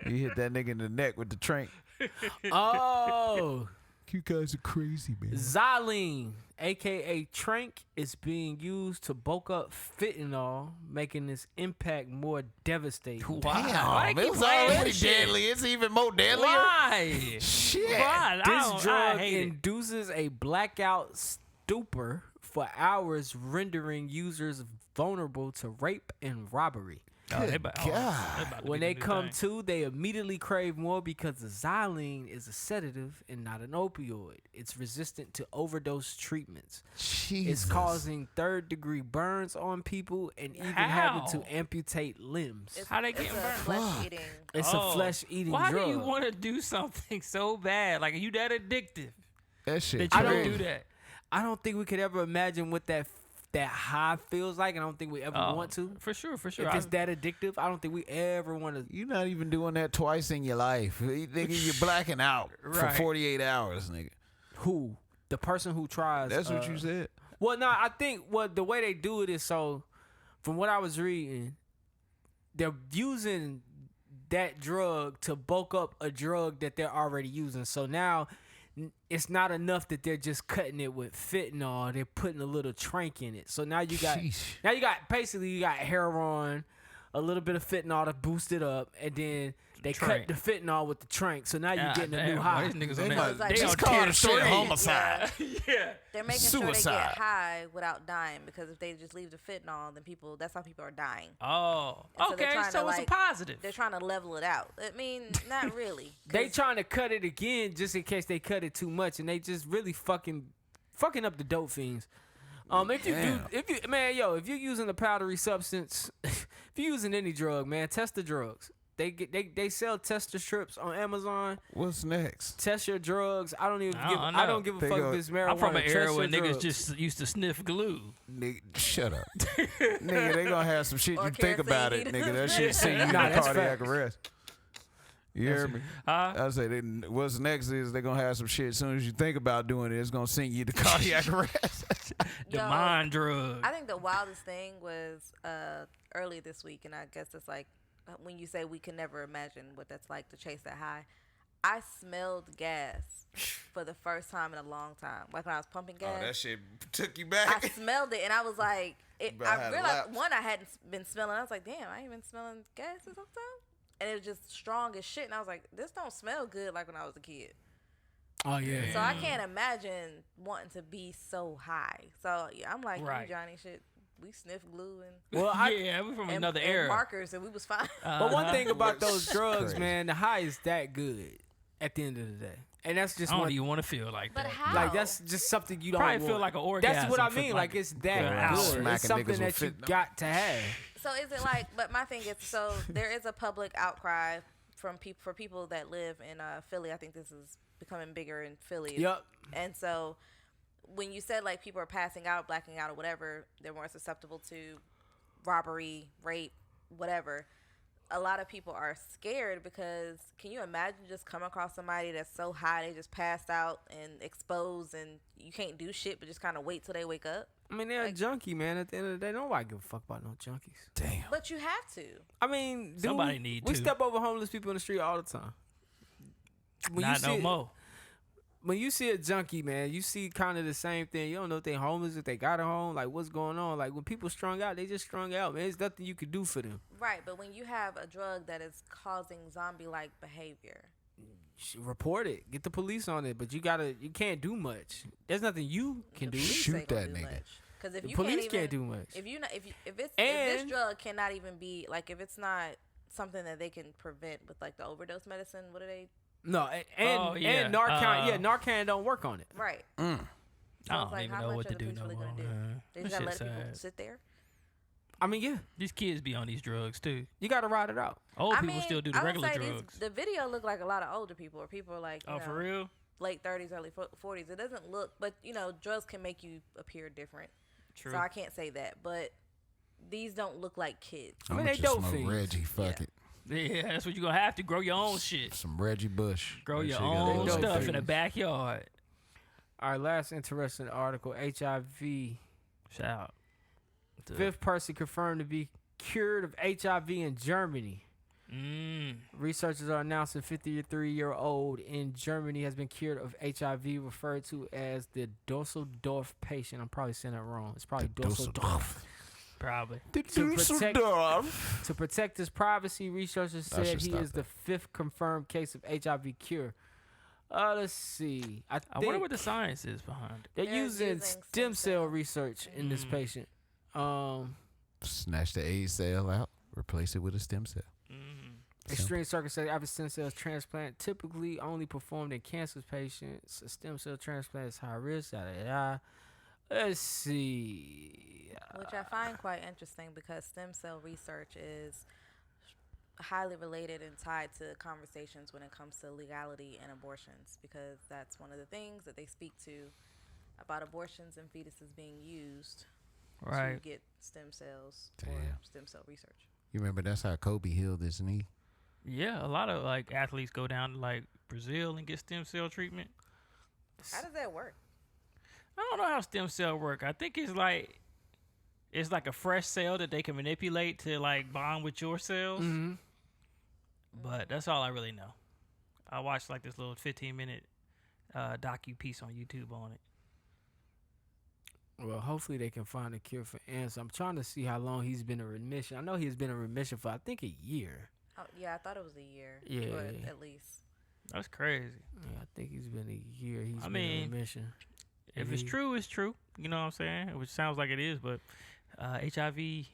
He hit that nigga in the neck with the Tranq. Oh, You guys are crazy, man. Xylene, aka Tranq, is being used to bulk up fentanyl, making its impact more devastating. Why Damn, it's already deadly. It's even more deadlier. Why? Shit. Why? This drug I hate it. induces a blackout stupor for hours, rendering users vulnerable to rape and robbery. Oh, they about- oh, God. they about to When be they the new come thing. to, they immediately crave more because the xylene is a sedative and not an opioid. It's resistant to overdose treatments. Jesus. It's causing third-degree burns on people and even having to How? amputate limbs. It's, How they it's getting a burned? flesh-eating. It's Oh, a flesh-eating Why drug. do you want to do something so bad? Like, are you that addictive that shit. that you don't don't crazy. do that? I don't think we could ever imagine what that high feels like, and I don't think we ever want to. For sure, for sure. If it's that addictive, I don't think we ever want to. You're not even doing that twice in your life. Nigga, you're blacking out for Right. 48 hours, nigga. Who? The person who tries. That's what you said. Well, no, I think the way they do it is so. From what I was reading, they're using that drug to bulk up a drug that they're already using. So now it's not enough that they're just cutting it with fentanyl. They're putting a little Tranq in it. So now you got basically you got heroin, a little bit of fentanyl to boost it up, and then they cut Tranq. the fentanyl with the Tranq. So now you're getting a new Damn, high. boy, these niggas They on might- that. They just on call tier the shit 3. homicide. Yeah. They're making sure they Suicide. get high without dying because if they just leave the fentanyl, then that's how people are dying. Oh, And so they're okay. trying So to, it's a like, positive. They're trying to level it out. I mean, not really. They 'cause trying to cut it again just in case they cut it too much, and they just really fucking up the dope fiends. If you're using a powdery substance, if you're using any drug, man, test the drugs. They sell tester strips on Amazon. What's next? Test your drugs. I don't I don't give a They fuck go- if it's marijuana. I'm from an Test era your where niggas drugs. just used to sniff glue. Nigga, shut up. Nigga, they gonna have some shit Or you think about it, kerosene. nigga. That shit send you Nah, to that's cardiac facts. arrest. You hear me? Huh? I say, what's next is they gonna have some shit. As soon as you think about doing it, it's gonna send you to cardiac arrest. The Yo, mind drug. I think the wildest thing was early this week, and I guess it's like when you say we can never imagine what that's like to chase that high. I smelled gas for the first time in a long time. Like when I was pumping gas. Oh, that shit took you I back. smelled it and I was like, But I I had realized laps. one, I hadn't been smelling. I was like, damn, I ain't been smelling gas in some time. And it was just strong as shit. And I was like, this don't smell good like when I was a kid. Oh yeah. So I can't imagine wanting to be so high. So yeah, I'm like, Right. you Johnny, shit. We sniff glue and Well, yeah, we're from another and era. markers and we was fine. But one Uh-huh. thing about those drugs, Crazy. man, the high is that good at the end of the day. And that's just I don't one. even want to feel like But that. how? Like that's just something you don't Probably want. feel like an orgasm. That's what I for, mean. Like it's for that an hour. good. Smacking It's something niggas that with you fentanyl. got to have. So is it like? But my thing is, so there is a public outcry from people that live in Philly. I think this is becoming bigger in Philly. Yep. And so when you said like people are passing out, blacking out, or whatever, they're more susceptible to robbery, rape, whatever. A lot of people are scared because can you imagine just coming across somebody that's so high they just passed out and exposed and you can't do shit but just kind of wait till they wake up? I mean, they're a junkie, man. At the end of the day, nobody give a fuck about no junkies. Damn. But you have to. I mean, dude, Somebody need we to. step over homeless people in the street all the time. When Not no more. When you see a junkie, man, you see kind of the same thing. You don't know if they homeless, if they got a home, like what's going on. Like when people strung out, they just strung out, man. There's nothing you could do for them. Right, but when you have a drug that is causing zombie-like behavior, Report it. Get the police on it. But you can't do much. There's nothing you can do. Shoot that nigga. Because if The you police can't even, can't do much. if this And- drug cannot even be like if it's not something that they can prevent with like the overdose medicine, what are they? No, and yeah. Narcan, Narcan don't work on it. Right. I So don't it's like, even how know much what are to the do police no really more, gonna do? man. They That just gotta shit's let people sad. sit there. I mean, yeah, These kids be on these drugs too. you got to ride it out. Old I people mean, still do the I would regular say drugs. the video looked like a lot of older people, or people like you Oh, know, for real? late 30s, early 40s. It doesn't look, but you know, drugs can make you appear different. True. So I can't say that, but these don't look like kids. I mean, I'ma they just dope smoke fiends. Reggie. Fuck Yeah. it. Yeah, that's what you're gonna have to grow your own shit. Some Reggie Bush. Grow That your shit gotta own go. dope stuff in the fiends. backyard. Our last interesting article: HIV. Shout out. to- Fifth person confirmed to be cured of HIV in Germany. Researchers are announcing 53-year-old in Germany has been cured of HIV, referred to as the Dusseldorf patient. I'm probably saying that wrong. It's probably Dusseldorf. Probably. To protect his privacy, researchers I said should he stop is the fifth confirmed case of HIV cure. Let's see. I I wonder think what the science is behind it. they're They're using using stem stem cell cell. research in this patient. Snatch the AIDS cell out, replace it with a stem cell. Extreme circumstances after stem cells transplant typically only performed in cancer patients. A stem cell transplant is high risk. Yada, yada. Let's see. Which I find quite interesting because stem cell research is highly related and tied to conversations when it comes to legality and abortions, because that's one of the things that they speak to about abortions and fetuses being used to Right. get stem cells Damn. or stem cell research. You remember that's how Kobe healed his knee? Yeah, a lot of like athletes go down to like Brazil and get stem cell treatment. How does that work? I don't know how stem cell work. I think it's like a fresh cell that they can manipulate to like bond with your cells. Mm-hmm. But that's all I really know. I watched like this little 15-minute docu piece on YouTube on it. Well, hopefully they can find a cure for cancer. I'm trying to see how long he's been in remission. I know he's been in remission for I think a year. Oh, yeah, I thought it was a year. Yeah. But at least. That's crazy. Yeah, I think he's been a year. He's been mean, in remission. If it's true, it's true. You know what I'm saying? Which sounds like it is, but HIV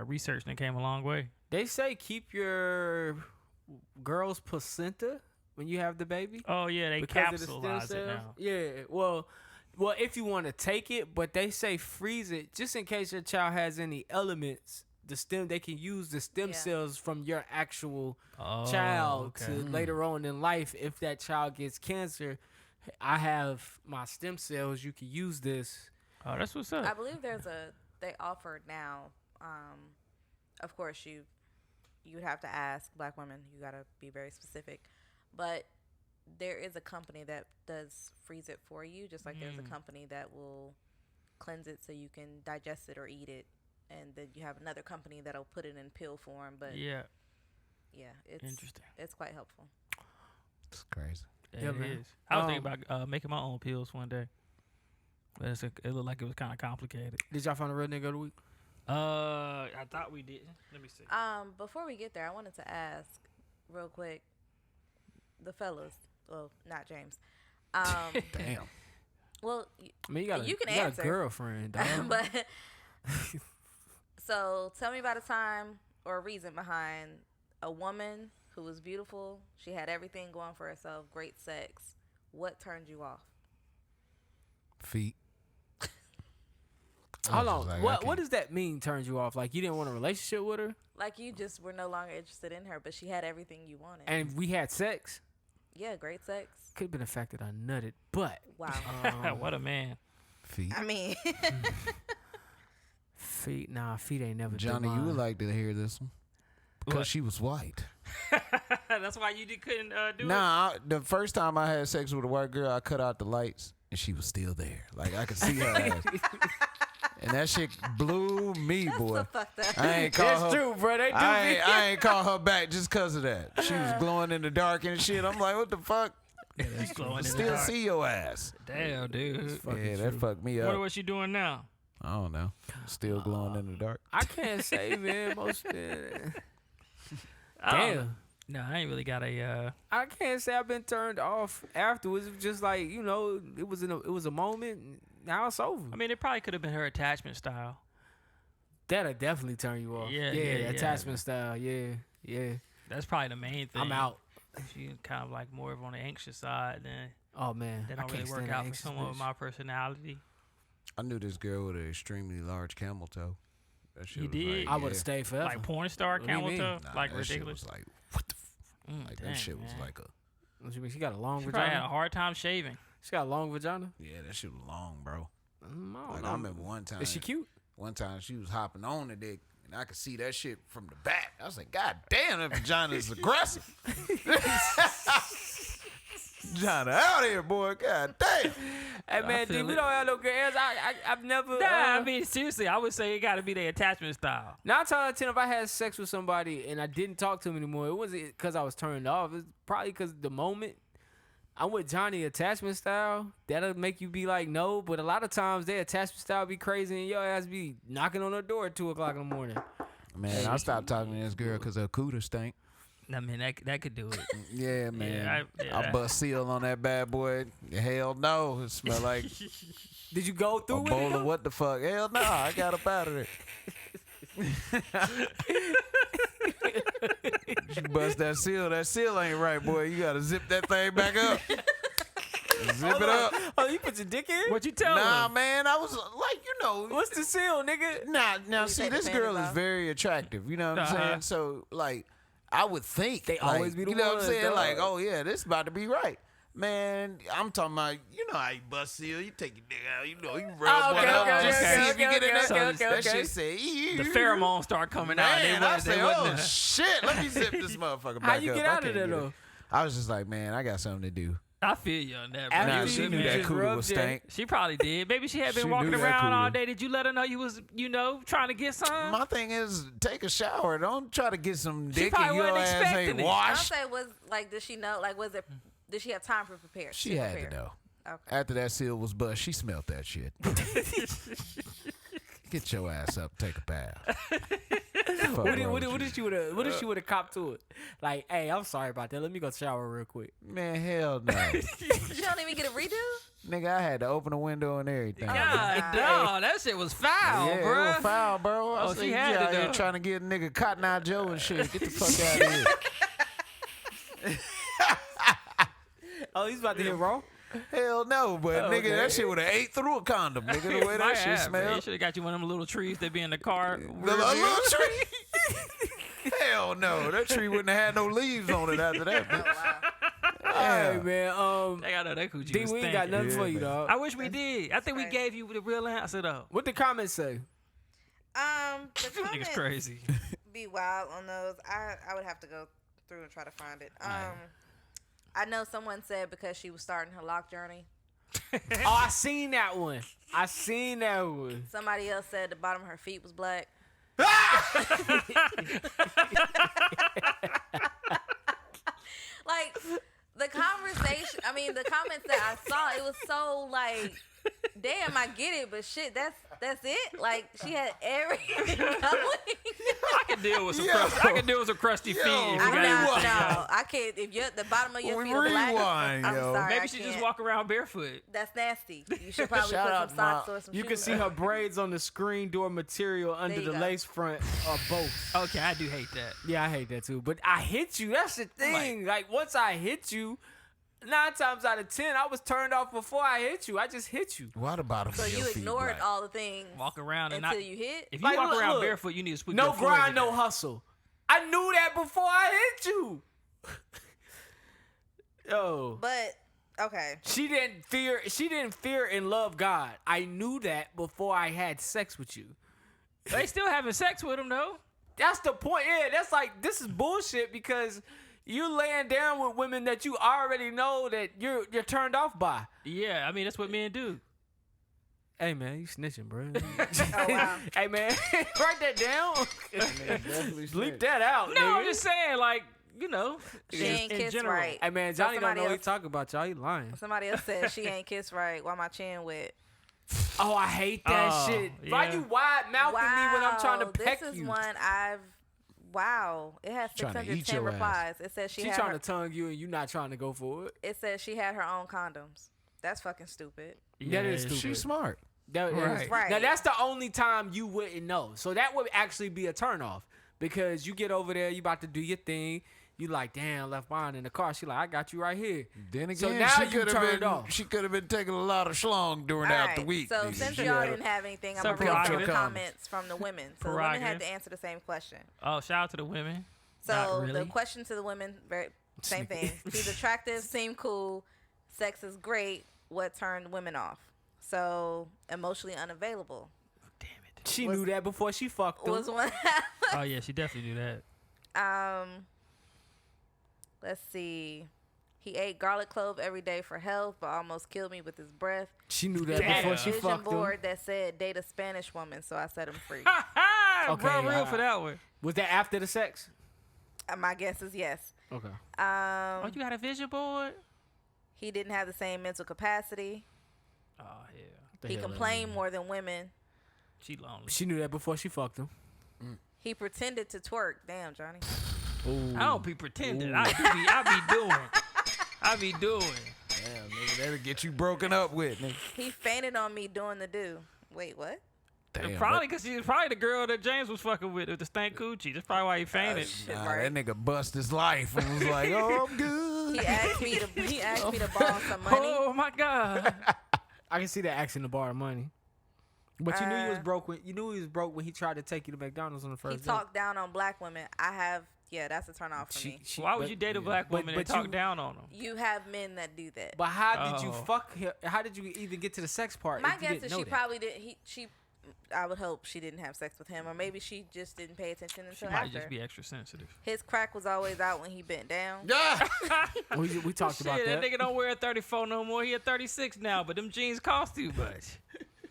research that came a long way. They say keep your girl's placenta when you have the baby. Oh yeah, they because of the stem capsulize it cells. now. Yeah, well, if you want to take it, but they say freeze it just in case your child has any elements. They can use the stem Yeah. cells from your actual Oh, child okay. to later on in life. If that child gets cancer, I have my stem cells. You can use this. Oh, that's what's I up. believe they offer now, of course you would have to ask black women, you got to be very specific, but there is a company that does freeze it for you, just like there's a company that will cleanse it so you can digest it or eat it, and then you have another company that'll put it in pill form, but Yeah, it's interesting. it's quite helpful. It's crazy. Yeah, It man. is. I was thinking about making my own pills one day, but it looked like it was kind of complicated. Did y'all find a real nigga of the week? I thought we didn't. Let me see. Before we get there, I wanted to ask real quick, the fellas, well, not James, Damn. well, I mean, You can you got answer. a girlfriend, dog. but so tell me about a time or a reason behind a woman who was beautiful. She had everything going for herself. Great sex. What turned you off? Feet. Hold on. Like, What does that mean? Turns you off? Like you didn't want a relationship with her, Like you just were no longer interested in her, but she had everything you wanted. and we had sex. Yeah, great sex. Could have been the fact that I nutted, but Wow. What a man. Feet. I mean, feet. Nah, feet ain't never. Johnny, you would like to hear this one because What? she was white. That's why you couldn't do it. Nah, the first time I had sex with a white girl, I cut out the lights and she was still there. Like I could see her ass. And that shit blew me, boy. so fucked up. I ain't call That's her. true, bro. They do. I ain't call her back just cause of that. She was glowing in the dark and shit. I'm like, what the fuck? He's glowing in the Still dark. see your ass. Damn, dude. Yeah, that fucked me What up. was she doing now? I don't know. Still glowing in the dark. I can't say, man. Most. Oh. Damn. No, I ain't really got a. I can't say I've been turned off afterwards. It was just like it was a moment. Now it's over. I mean, it probably could have been her attachment style. That'll definitely turn you off. Yeah, attachment style. Yeah. That's probably the main thing. I'm out. She kind of like more of on the anxious side. Then Oh man, that I don't can't really work stand out an for anxious someone with bitch. my personality. I knew this girl with an extremely large camel toe. That shit You was did? Like, I would have stayed forever. Like porn star What do you camel mean? toe, Nah, like that shit ridiculous. was like, what the like Dang, that shit was man. like a, What you mean? She got a long She probably had a vagina. hard time shaving. She got a long vagina. yeah, that shit was long, bro. I don't Like know. I remember one time. Is she cute? One time she was hopping on the dick, and I could see that shit from the back. I was like, God damn, that vagina is aggressive. Vagina out here, boy. God damn. Hey man, feel we it. don't have no good ass. I've never. Nah, I mean seriously, I would say it got to be their attachment style. 9 times out of 10, if I had sex with somebody and I didn't talk to him anymore, it wasn't because I was turned off. It's probably because the moment I'm with Johnny attachment style, that'll make you be like, no. But a lot of times their attachment style be crazy and your ass be knocking on her door at 2 o'clock in the morning. Man, I stopped talking to this girl because her cooter stank. I mean that could do it. Yeah, man. Yeah, I bust seal on that bad boy. Hell no. It smell like Did you go a through with bowl it? of what the fuck? Hell no. I got up out of there. You bust that seal. That seal ain't right, boy. You got to zip that thing back up. Zip it up. Oh, you put your dick in? What you tell Nah, her? man. I was like, What's the seal, nigga? Now, you see, take the this girl panties is off? very attractive. You know what I'm Uh-huh. saying? So, like, I would think They like, always be the you know what I'm ones, saying? dog. Like, oh yeah, this about to be right. Man, I'm talking about, you know how you bust seal, you take your dick out, you rub one up just to see if you get in that. That shit say, The pheromones start coming out. Man, I say, they oh wouldn't- shit, let me zip this motherfucker back How you up. get I out of can't there, get it. though? I was just like, man, I got something to do. I feel you on that. After Bro. Nah, you- she you knew that just cooter rubbed was it. stank. She probably did. Maybe she had been She walking knew that around all cooter. day. Did you let her know you was, trying to get some? My thing is, take a shower. Don't try to get some She dick probably and your wasn't ass expecting ain't it. I washed. don't say was like, did she know? Like, did she have time to prepare? She had to know. Okay. After that seal was bust, she smelled that shit. Get your ass up, take a bath. Fuck What wrong with if you? she would have copped to it? Like, hey, I'm sorry about that. Let me go shower real quick. Man, hell no. She don't even get a redo. Nigga, I had to open the window and everything. God, dog, that shit was foul, yeah, bro. it was foul, bro. I Oh, was she like, had you it, out here though. trying to get a nigga Cotton Eye Joe and shit. Get the fuck out of here. Oh, he's about to hit raw? Hell no, but Oh, nigga, okay. that shit would have ate through a condom, nigga. The way that shit You smelled. should have got you one of them little trees that be in the car. The little tree. Hell no, that tree wouldn't have had no leaves on it after that. bitch. Hey, man. They got that coochie. D, was we ain't got stinking. nothing for you, man. dog. I wish we did. I think we crazy. gave you the real answer though. What the comments say? The Niggas comments crazy. be wild on those. I would have to go through and try to find it. I know someone said because she was starting her lock journey. Oh, I seen that one. Somebody else said the bottom of her feet was black. Like the conversation, the comments that I saw, it was so like damn, I get it, but shit, that's it. Like she had everything going. I can deal with some crusty. I can deal with some crusty feet. If you got everything No, I can't. If you're the bottom of your feet are black, I'm sorry. Maybe she just walk around barefoot. That's nasty. You should probably put some socks or some You shoes can see her braids on the screen door material under the lace front or both. Okay, I do hate that. Yeah, I hate that too. But I hit you. That's the thing. Like once I hit you, 9 times out of 10, I was turned off before I hit you. I just hit you. What about him? So you ignored all the things. Walk around and until you hit. If you walk around barefoot, you need to sweep no your floor grind, every no day. hustle. I knew that before I hit you. Yo. But okay. She didn't fear and love God. I knew that before I had sex with you. They still having sex with him though. That's the point. Yeah, that's like this is bullshit because you laying down with women that you already know that you're turned off by. Yeah, I mean that's what men do. Hey man, you snitching, bro. Oh, wow. Hey man, write that down. Bleep that out. No, nigga. I'm just saying, like, you know, She ain't in kissed general. right. Hey man, So Johnny don't somebody know what he else- talking about, y'all. He lying. Somebody else said she ain't kissed right. Why my chin wet? Oh, I hate that Oh, shit. Why yeah. you wide mouthing me when I'm trying to peck This is you? one I've. Wow, it has Trying to eat 610 your ass. replies. It says she She had trying her, to tongue you and you not trying to go for it. It says she had her own condoms. That's fucking stupid. That is stupid. She's smart. That is- Right. Right. Now that's the only time you wouldn't know. So that would actually be a turnoff because you get over there, you about to do your thing. You like, damn, left mine in the car. She like, I got you right here. Then again, So now she you could have turned been. off. She could have been taking a lot of schlong during out the week. So nigga. since She y'all had- didn't have anything, I'm So gonna read some prerogative. comments from the women. So the women had Prerogative. to answer the same question. Oh, shout out to the women. So Not really. the question to the women, same thing. She's attractive, seem cool, sex is great. What turned women off? So emotionally unavailable Damn it. She knew that before she fucked him. was one. Oh yeah, she definitely do that. Let's see. He ate garlic clove every day for health, but almost killed me with his breath. She knew that Damn. before she Vision fucked him. board that said date a Spanish woman, so I set him free. Okay, Bro, real for that one. Was that after the sex? My guess is yes. Okay. Oh, you got a vision board? He didn't have the same mental capacity. Oh yeah, The He hell that complained mean? more than women. she lonely. She knew that before she fucked him. He pretended to twerk. Damn, Johnny. I don't be pretending. I be doing. Damn, nigga, that'll get you broken up with, nigga. He fainted on me doing the do. Wait, what? Damn, Probably because she was probably the girl that James was fucking with the stank coochie. That's probably why he fainted. Nah, Right. that nigga bust his life and was like, "Oh, I'm good." He asked me to borrow some money. Oh my god. I can see that asking to borrow money. But you knew he was broke when he tried to take you to McDonald's on the first He date. talked down on black women. That's a turn off for me. Why would you date a black woman and talk down on them? You have men that do that. But how did you Oh. fuck him? How did you even get to the sex part? My if you guess didn't is know she that? probably did. I would hope she didn't have sex with him, or maybe she just didn't pay attention She until might after. just be extra sensitive. His crack was always out when he bent down. Yeah. We talked about Shit, that. that nigga don't wear a 34 no more. He a 36 now, but them jeans cost too much.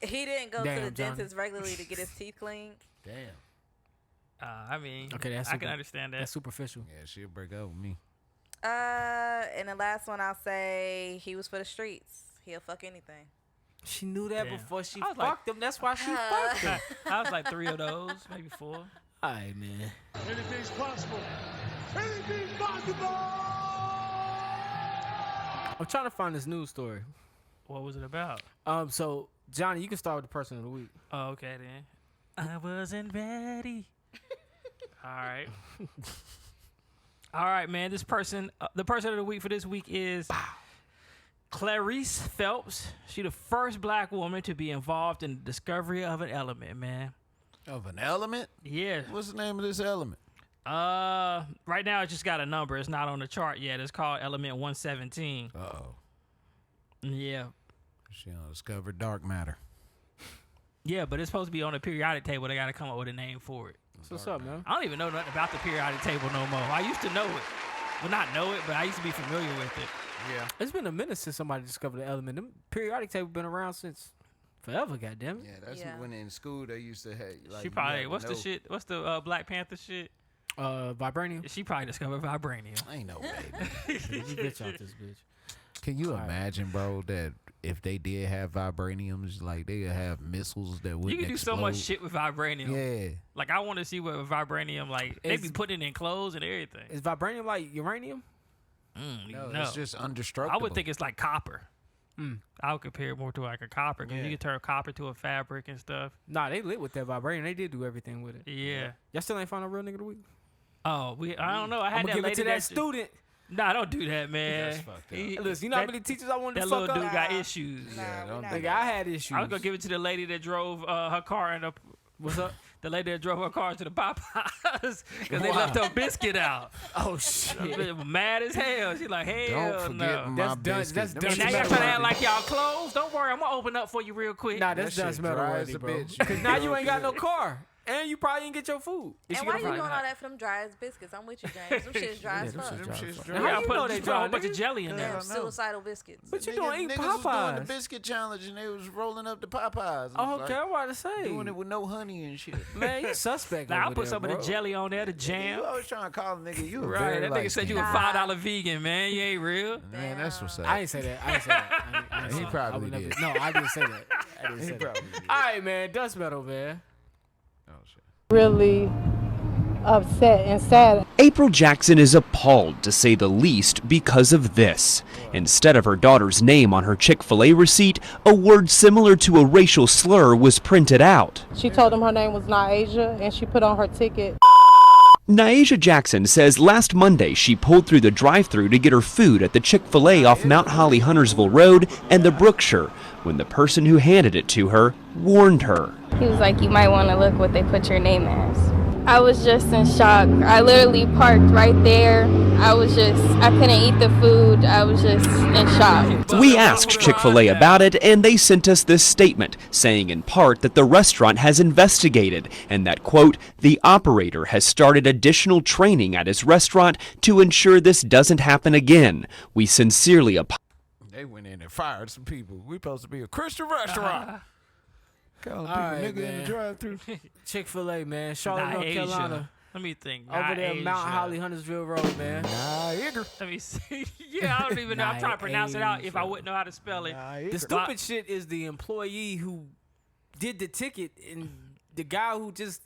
He didn't go to Damn, the Johnny. dentist regularly to get his teeth cleaned. Damn. I mean, Okay, that's I can super- understand that. That's superficial. Yeah, she'll break up with me. And the last one I'll say, he was for the streets. He'll fuck anything. She knew that Damn. before she I was fucked like- him. That's why she fucked him. I was like 3 of those, maybe 4. All right, man. Anything's possible. Anything's possible. I'm trying to find this news story. What was it about? So Johnny, you can start with the person of the week. Oh, okay then. I wasn't ready. All right. All right, man. This person, the person of the week for this week is Clarice Phelps. She the first black woman to be involved in the discovery of an element, man. Of an element? Yeah. What's the name of this element? Right now it just got a number. It's not on the chart yet. It's called element 117. Uh-oh. Yeah. She discovered dark matter. Yeah, but it's supposed to be on the periodic table. They got to come up with a name for it. So what's up, man? I don't even know nothing about the periodic table no more. I used to know it. Well, not know it, but I used to be familiar with it. Yeah. It's been a minute since somebody discovered the element. Them periodic table been around since forever. Goddamn it. Yeah, that's Yeah. when in school they used to have. Like, She you probably, had to what's the know. shit? What's the Black Panther shit? Vibranium. She probably discovered vibranium. Ain't no way. You bitch out this bitch. Can you imagine, bro, that if they did have vibraniums, like they would have missiles that would. You can do so much shit with vibranium. Yeah. Like I want to see what vibranium like. They be putting it in clothes and everything. Is vibranium like uranium? No, it's just indestructible. I would think it's like copper. I would compare it more to like a copper because you can turn copper to a fabric and stuff. Nah, they lit with that vibranium. They did do everything with it. Yeah. Y'all still ain't found a real nigga of the week? Oh, I don't know. I had I'm that gonna give it lady to that student. Nah, don't do that, man. That's fucked up. Listen, you know how many teachers I wanted That to fuck little up? dude got issues. don't Nigga, I had issues. I was gonna give it to the lady that drove her car in the. What's up? The lady that drove her car to the Popeyes because they left her biscuit out. Oh shit! Mad as hell. She like, hell Don't forget no. my That's done. biscuit. That's Them done. And shits now y'all That's trying to done. act like y'all closed. Don't worry, I'm gonna open up for you real quick. Nah, that's That done shit smell dry already, as a bro. bitch. Because now you ain't got no car, and you probably didn't get your food. Is And she why gonna you find doing out? all that for them dry as biscuits? I'm with you, James. Them shit's dry as them fuck. shit's dry as shit's fuck. dry. Now, Yeah, how I you put, know they just put a dry, whole bunch of nigga? jelly in Them there. know. suicidal biscuits. What you doing? Eating Niggas was doing the Popeyes? biscuit challenge and they was rolling up the Popeyes. Oh, okay, I'm about to say. Doing it with no honey and shit. Man, you suspect. Nah, I over put there, some bro. of the jelly on there, the jam. You always trying to call a nigga. You a Right, very that nigga said you a light-skinned- $5 vegan, man. You ain't real. Man, that's what's up. I ain't say that. I ain't say that. I ain't He say that. probably I would never- did. No, I didn't say that. I didn't say that. probably did. All right, man. Dust metal, man. Oh, shit. Really upset and sad. April Jackson is appalled, to say the least, because of this. Instead of her daughter's name on her Chick-fil-A receipt, a word similar to a racial slur was printed out. She told him her name was Naasia, and she put on her ticket. Naasia Jackson says last Monday she pulled through the drive-thru to get her food at the Chick-fil-A off Mount Holly Huntersville Road and the Brookshire when the person who handed it to her warned her. He was like, you might want to look what they put your name as. I was just in shock. I literally parked right there. I couldn't eat the food. I was just in shock. We asked Chick-fil-A about it, and they sent us this statement, saying in part that the restaurant has investigated and that, quote, the operator has started additional training at his restaurant to ensure this doesn't happen again. We sincerely apologize. They went in and fired some people. We supposed to be a Christian restaurant. Calling people right, nigga in man. the drive-thru. Chick-fil-A, man. Charlotte, North Carolina. Let me think. Over there, Naasia. Mount Holly, Huntersville Road, man. Let me see. Yeah, I don't even know. I'm trying to pronounce it out if I wouldn't know how to spell it. The stupid shit is the employee who did the ticket and the guy who just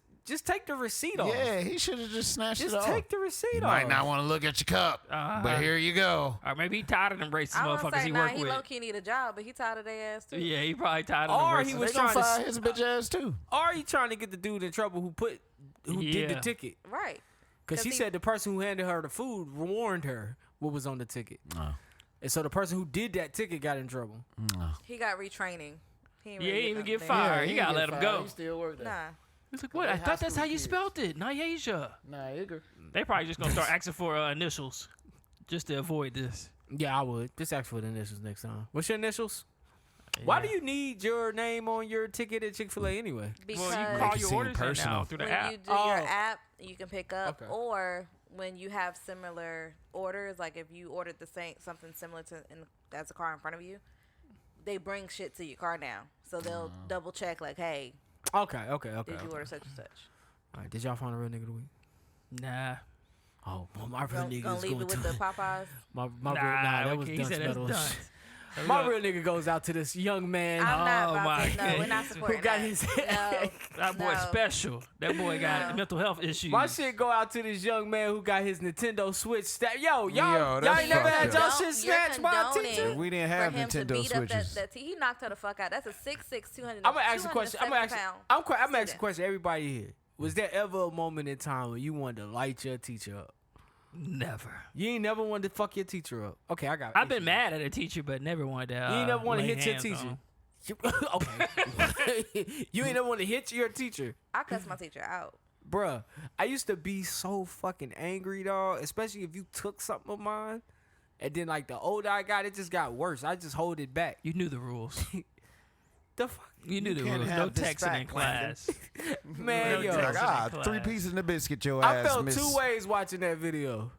take the receipt off. Yeah, he should have just snatched Just it off. take the receipt You off. might not want to look at your cup, but here you go. Or maybe he tired of them racist I want to motherfuckers say, he nah, work he with. low-key need a job, but he tired of their ass, too. Yeah, he probably tired of them Or racist. he They was gonna trying fire to, his bitch ass too. or he trying to get the dude in trouble who did the Yeah. ticket. Right. Because she he- said the person who handed her the food warned her what was on the ticket. And so the person who did that ticket got in trouble. He got retraining. He ain't Yeah, he really didn't even get get nothing. fired. You gotta let him go. He still work there. Nah. He's like, what? I high thought that's school how you kids. spelled it. Naasia. Nah, Igor. They probably just gonna start asking for initials just to avoid this. Yeah, I would. Just ask for the initials next time. What's your initials? Why do you need your name on your ticket at Chick-fil-A anyway? Because Well, you can Make call it your seem orders in now personal. through the when app. you do your Oh. app, you can pick up, Okay. or when you have similar orders, like if you ordered something similar to that's a car in front of you, they bring shit to your car now. So they'll double check, like, hey, Okay. did you order such and such? All right, did y'all find a real nigga of the week? Nah. Oh, well, my real nigga Gonna is leave going it with to the Popeyes. my Nah, that was okay, he dunce said that's metal. done. My real nigga goes out to this young man I'm not Oh, about my to. No, we're not God. supporting who got that. his No, That boy no. special. That boy got No. mental health issues. My shit go out to this young man who got his Nintendo Switch y'all that's ain't never fucked had up. y'all Don't- shit you're snatched by a condoning teacher? We didn't for have him to Nintendo beat up Switches. that he knocked her the fuck out. That's a 6'6", 200. I'm gonna ask a question. I'm gonna 207 ask pound a student. question. Everybody here, was there ever a moment in time when you wanted to light your teacher up? Never. You ain't never wanted to fuck your teacher up. Okay, I got. I've been mad at a teacher, but never wanted to. You ain't never want to lay hit your hands teacher. on. Okay. You ain't never want to hit your teacher. I cussed my teacher out. Bruh, I used to be so fucking angry, dog. Especially if you took something of mine. And then, like, the older I got, it just got worse. I just hold it back. You knew the rules. The fuck? You knew the can't rules. have No this texting in fact, Landon. class. Man, Really yo. tough. Like, Class. 3 pieces in the biscuit, your I ass, felt miss. two ways watching that video.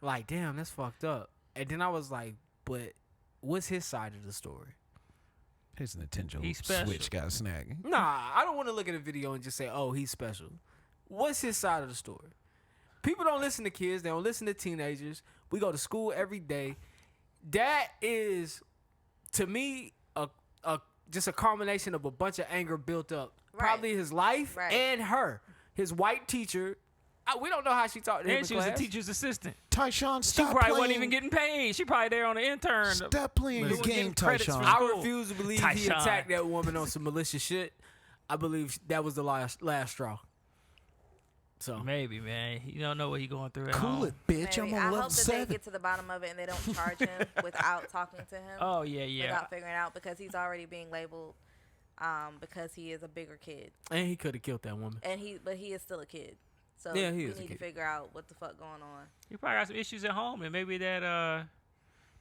Like, damn, that's fucked up. And then I was like, but what's his side of the story? His Nintendo He's special. Switch got snagged. Nah, I don't want to look at a video and just say, oh, he's special. What's his side of the story? People don't listen to kids. They don't listen to teenagers. We go to school every day. That is, to me, just a culmination of a bunch of anger built up. Right. Probably his life Right. and her, his white teacher. We don't know how she talked to him in And she was class. a teacher's assistant. Tyshawn, She stop probably playing. wasn't even getting paid. She probably there on the intern. Stop playing your Doing game, getting credits Tyshawn. for I school. refuse to believe he Tyshawn. attacked that woman on some malicious shit. I believe that was the last straw. So Maybe, man. You don't know what he's going through at Cool home. it, bitch. Maybe. I'm I on level hope that they 7. get to the bottom of it and they don't charge him without talking to him. Oh, yeah. Without figuring out, because he's already being labeled because he is a bigger kid. and he could have killed that woman. But he is still a kid. So Yeah, he we is a need to kid. figure out what the fuck going on. He probably got some issues at home, and maybe that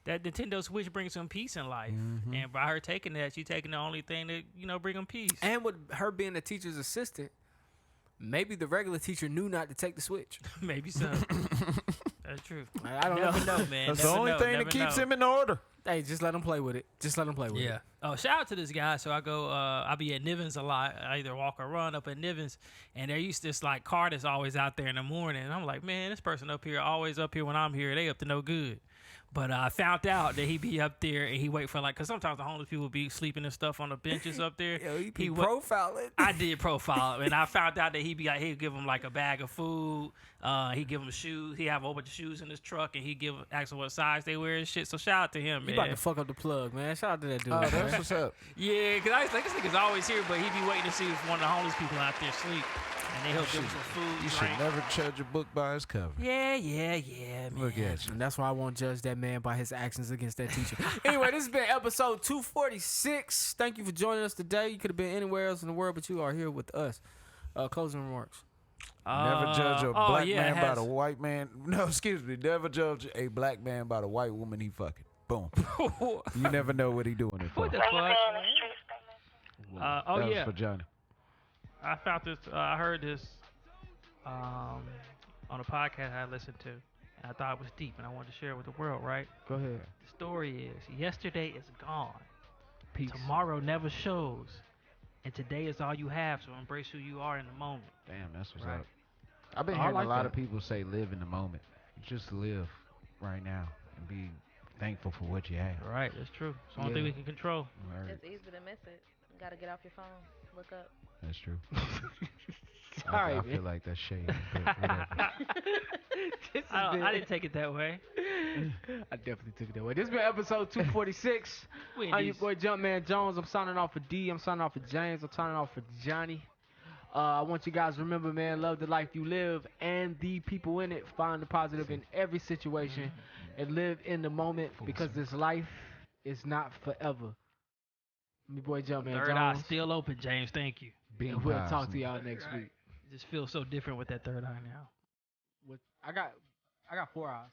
Nintendo Switch brings him peace in life. And by her taking that, she's taking the only thing that bring him peace. And with her being a teacher's assistant, maybe the regular teacher knew not to take the switch. Maybe so. That's true. I don't Never know. know, man. That's Never the only know, thing never that keeps know. him in order. Hey, just let him play with it. Just let him play with it. Oh, shout out to this guy. So I go, I be at Nivens a lot. I either walk or run up at Nivens, and there used this like car that's always out there in the morning. And I'm like, man, this person up here always up here when I'm here. They up to no good. But I found out that he be up there and he wait for because sometimes the homeless people be sleeping and stuff on the benches up there. Yo, he be wa- profiling. I did profile him, and I found out that he'd give him like a bag of food. He give him shoes. He have a whole bunch of shoes in his truck, and he ask them what size they wear and shit. So shout out to him, You man. about to fuck up the plug, man. Shout out to that dude. Oh, man. that's what's up. Yeah, because I was like, this nigga's always here, but he be waiting to see if one of the homeless people out there sleep, and they help give him some food. You should drink. never judge a book by its cover. Yeah, man. Look at you. And that's why I won't judge that man by his actions against that teacher. Anyway, this has been episode 246. Thank you for joining us today. You could have been anywhere else in the world, but you are here with us. Closing remarks. Never judge a black yeah, man it by has- the white man. No, excuse me. Never judge a black man by the white woman he fucking. Boom. You never know what he doing it for. What the fuck? That Oh was yeah, for Johnny. I found this. I heard this on a podcast I listened to, and I thought it was deep, and I wanted to share it with the world. Right? Go ahead. The story is: yesterday is gone. Peace. Tomorrow never shows, and today is all you have. So embrace who you are in the moment. Damn, that's what's Right. up. I've been I hearing like a lot that. of people say live in the moment. Just live right now and be thankful for what you have. Right? That's true. It's the only thing we can control. Word. It's easy to miss it. You gotta get off your phone, look up. That's true. Sorry, I man. feel like that's shady. But whatever. I didn't take it that way. I definitely took it that way. This has been episode 246. We I'm your these- boy Jumpman Jones. I'm signing off for D. I'm signing off for James. I'm signing off for Johnny. I want you guys to remember, man, love the life you live and the people in it. Find the positive in every situation and live in the moment because this life is not forever. I'm your boy Jumpman Third eye Jones. still open, James. Thank you. Being And we'll talk positive. to y'all next week. It just feels so different with that third eye now. I got 4 eyes.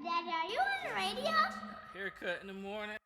Daddy, are you on the radio? Haircut in the morning.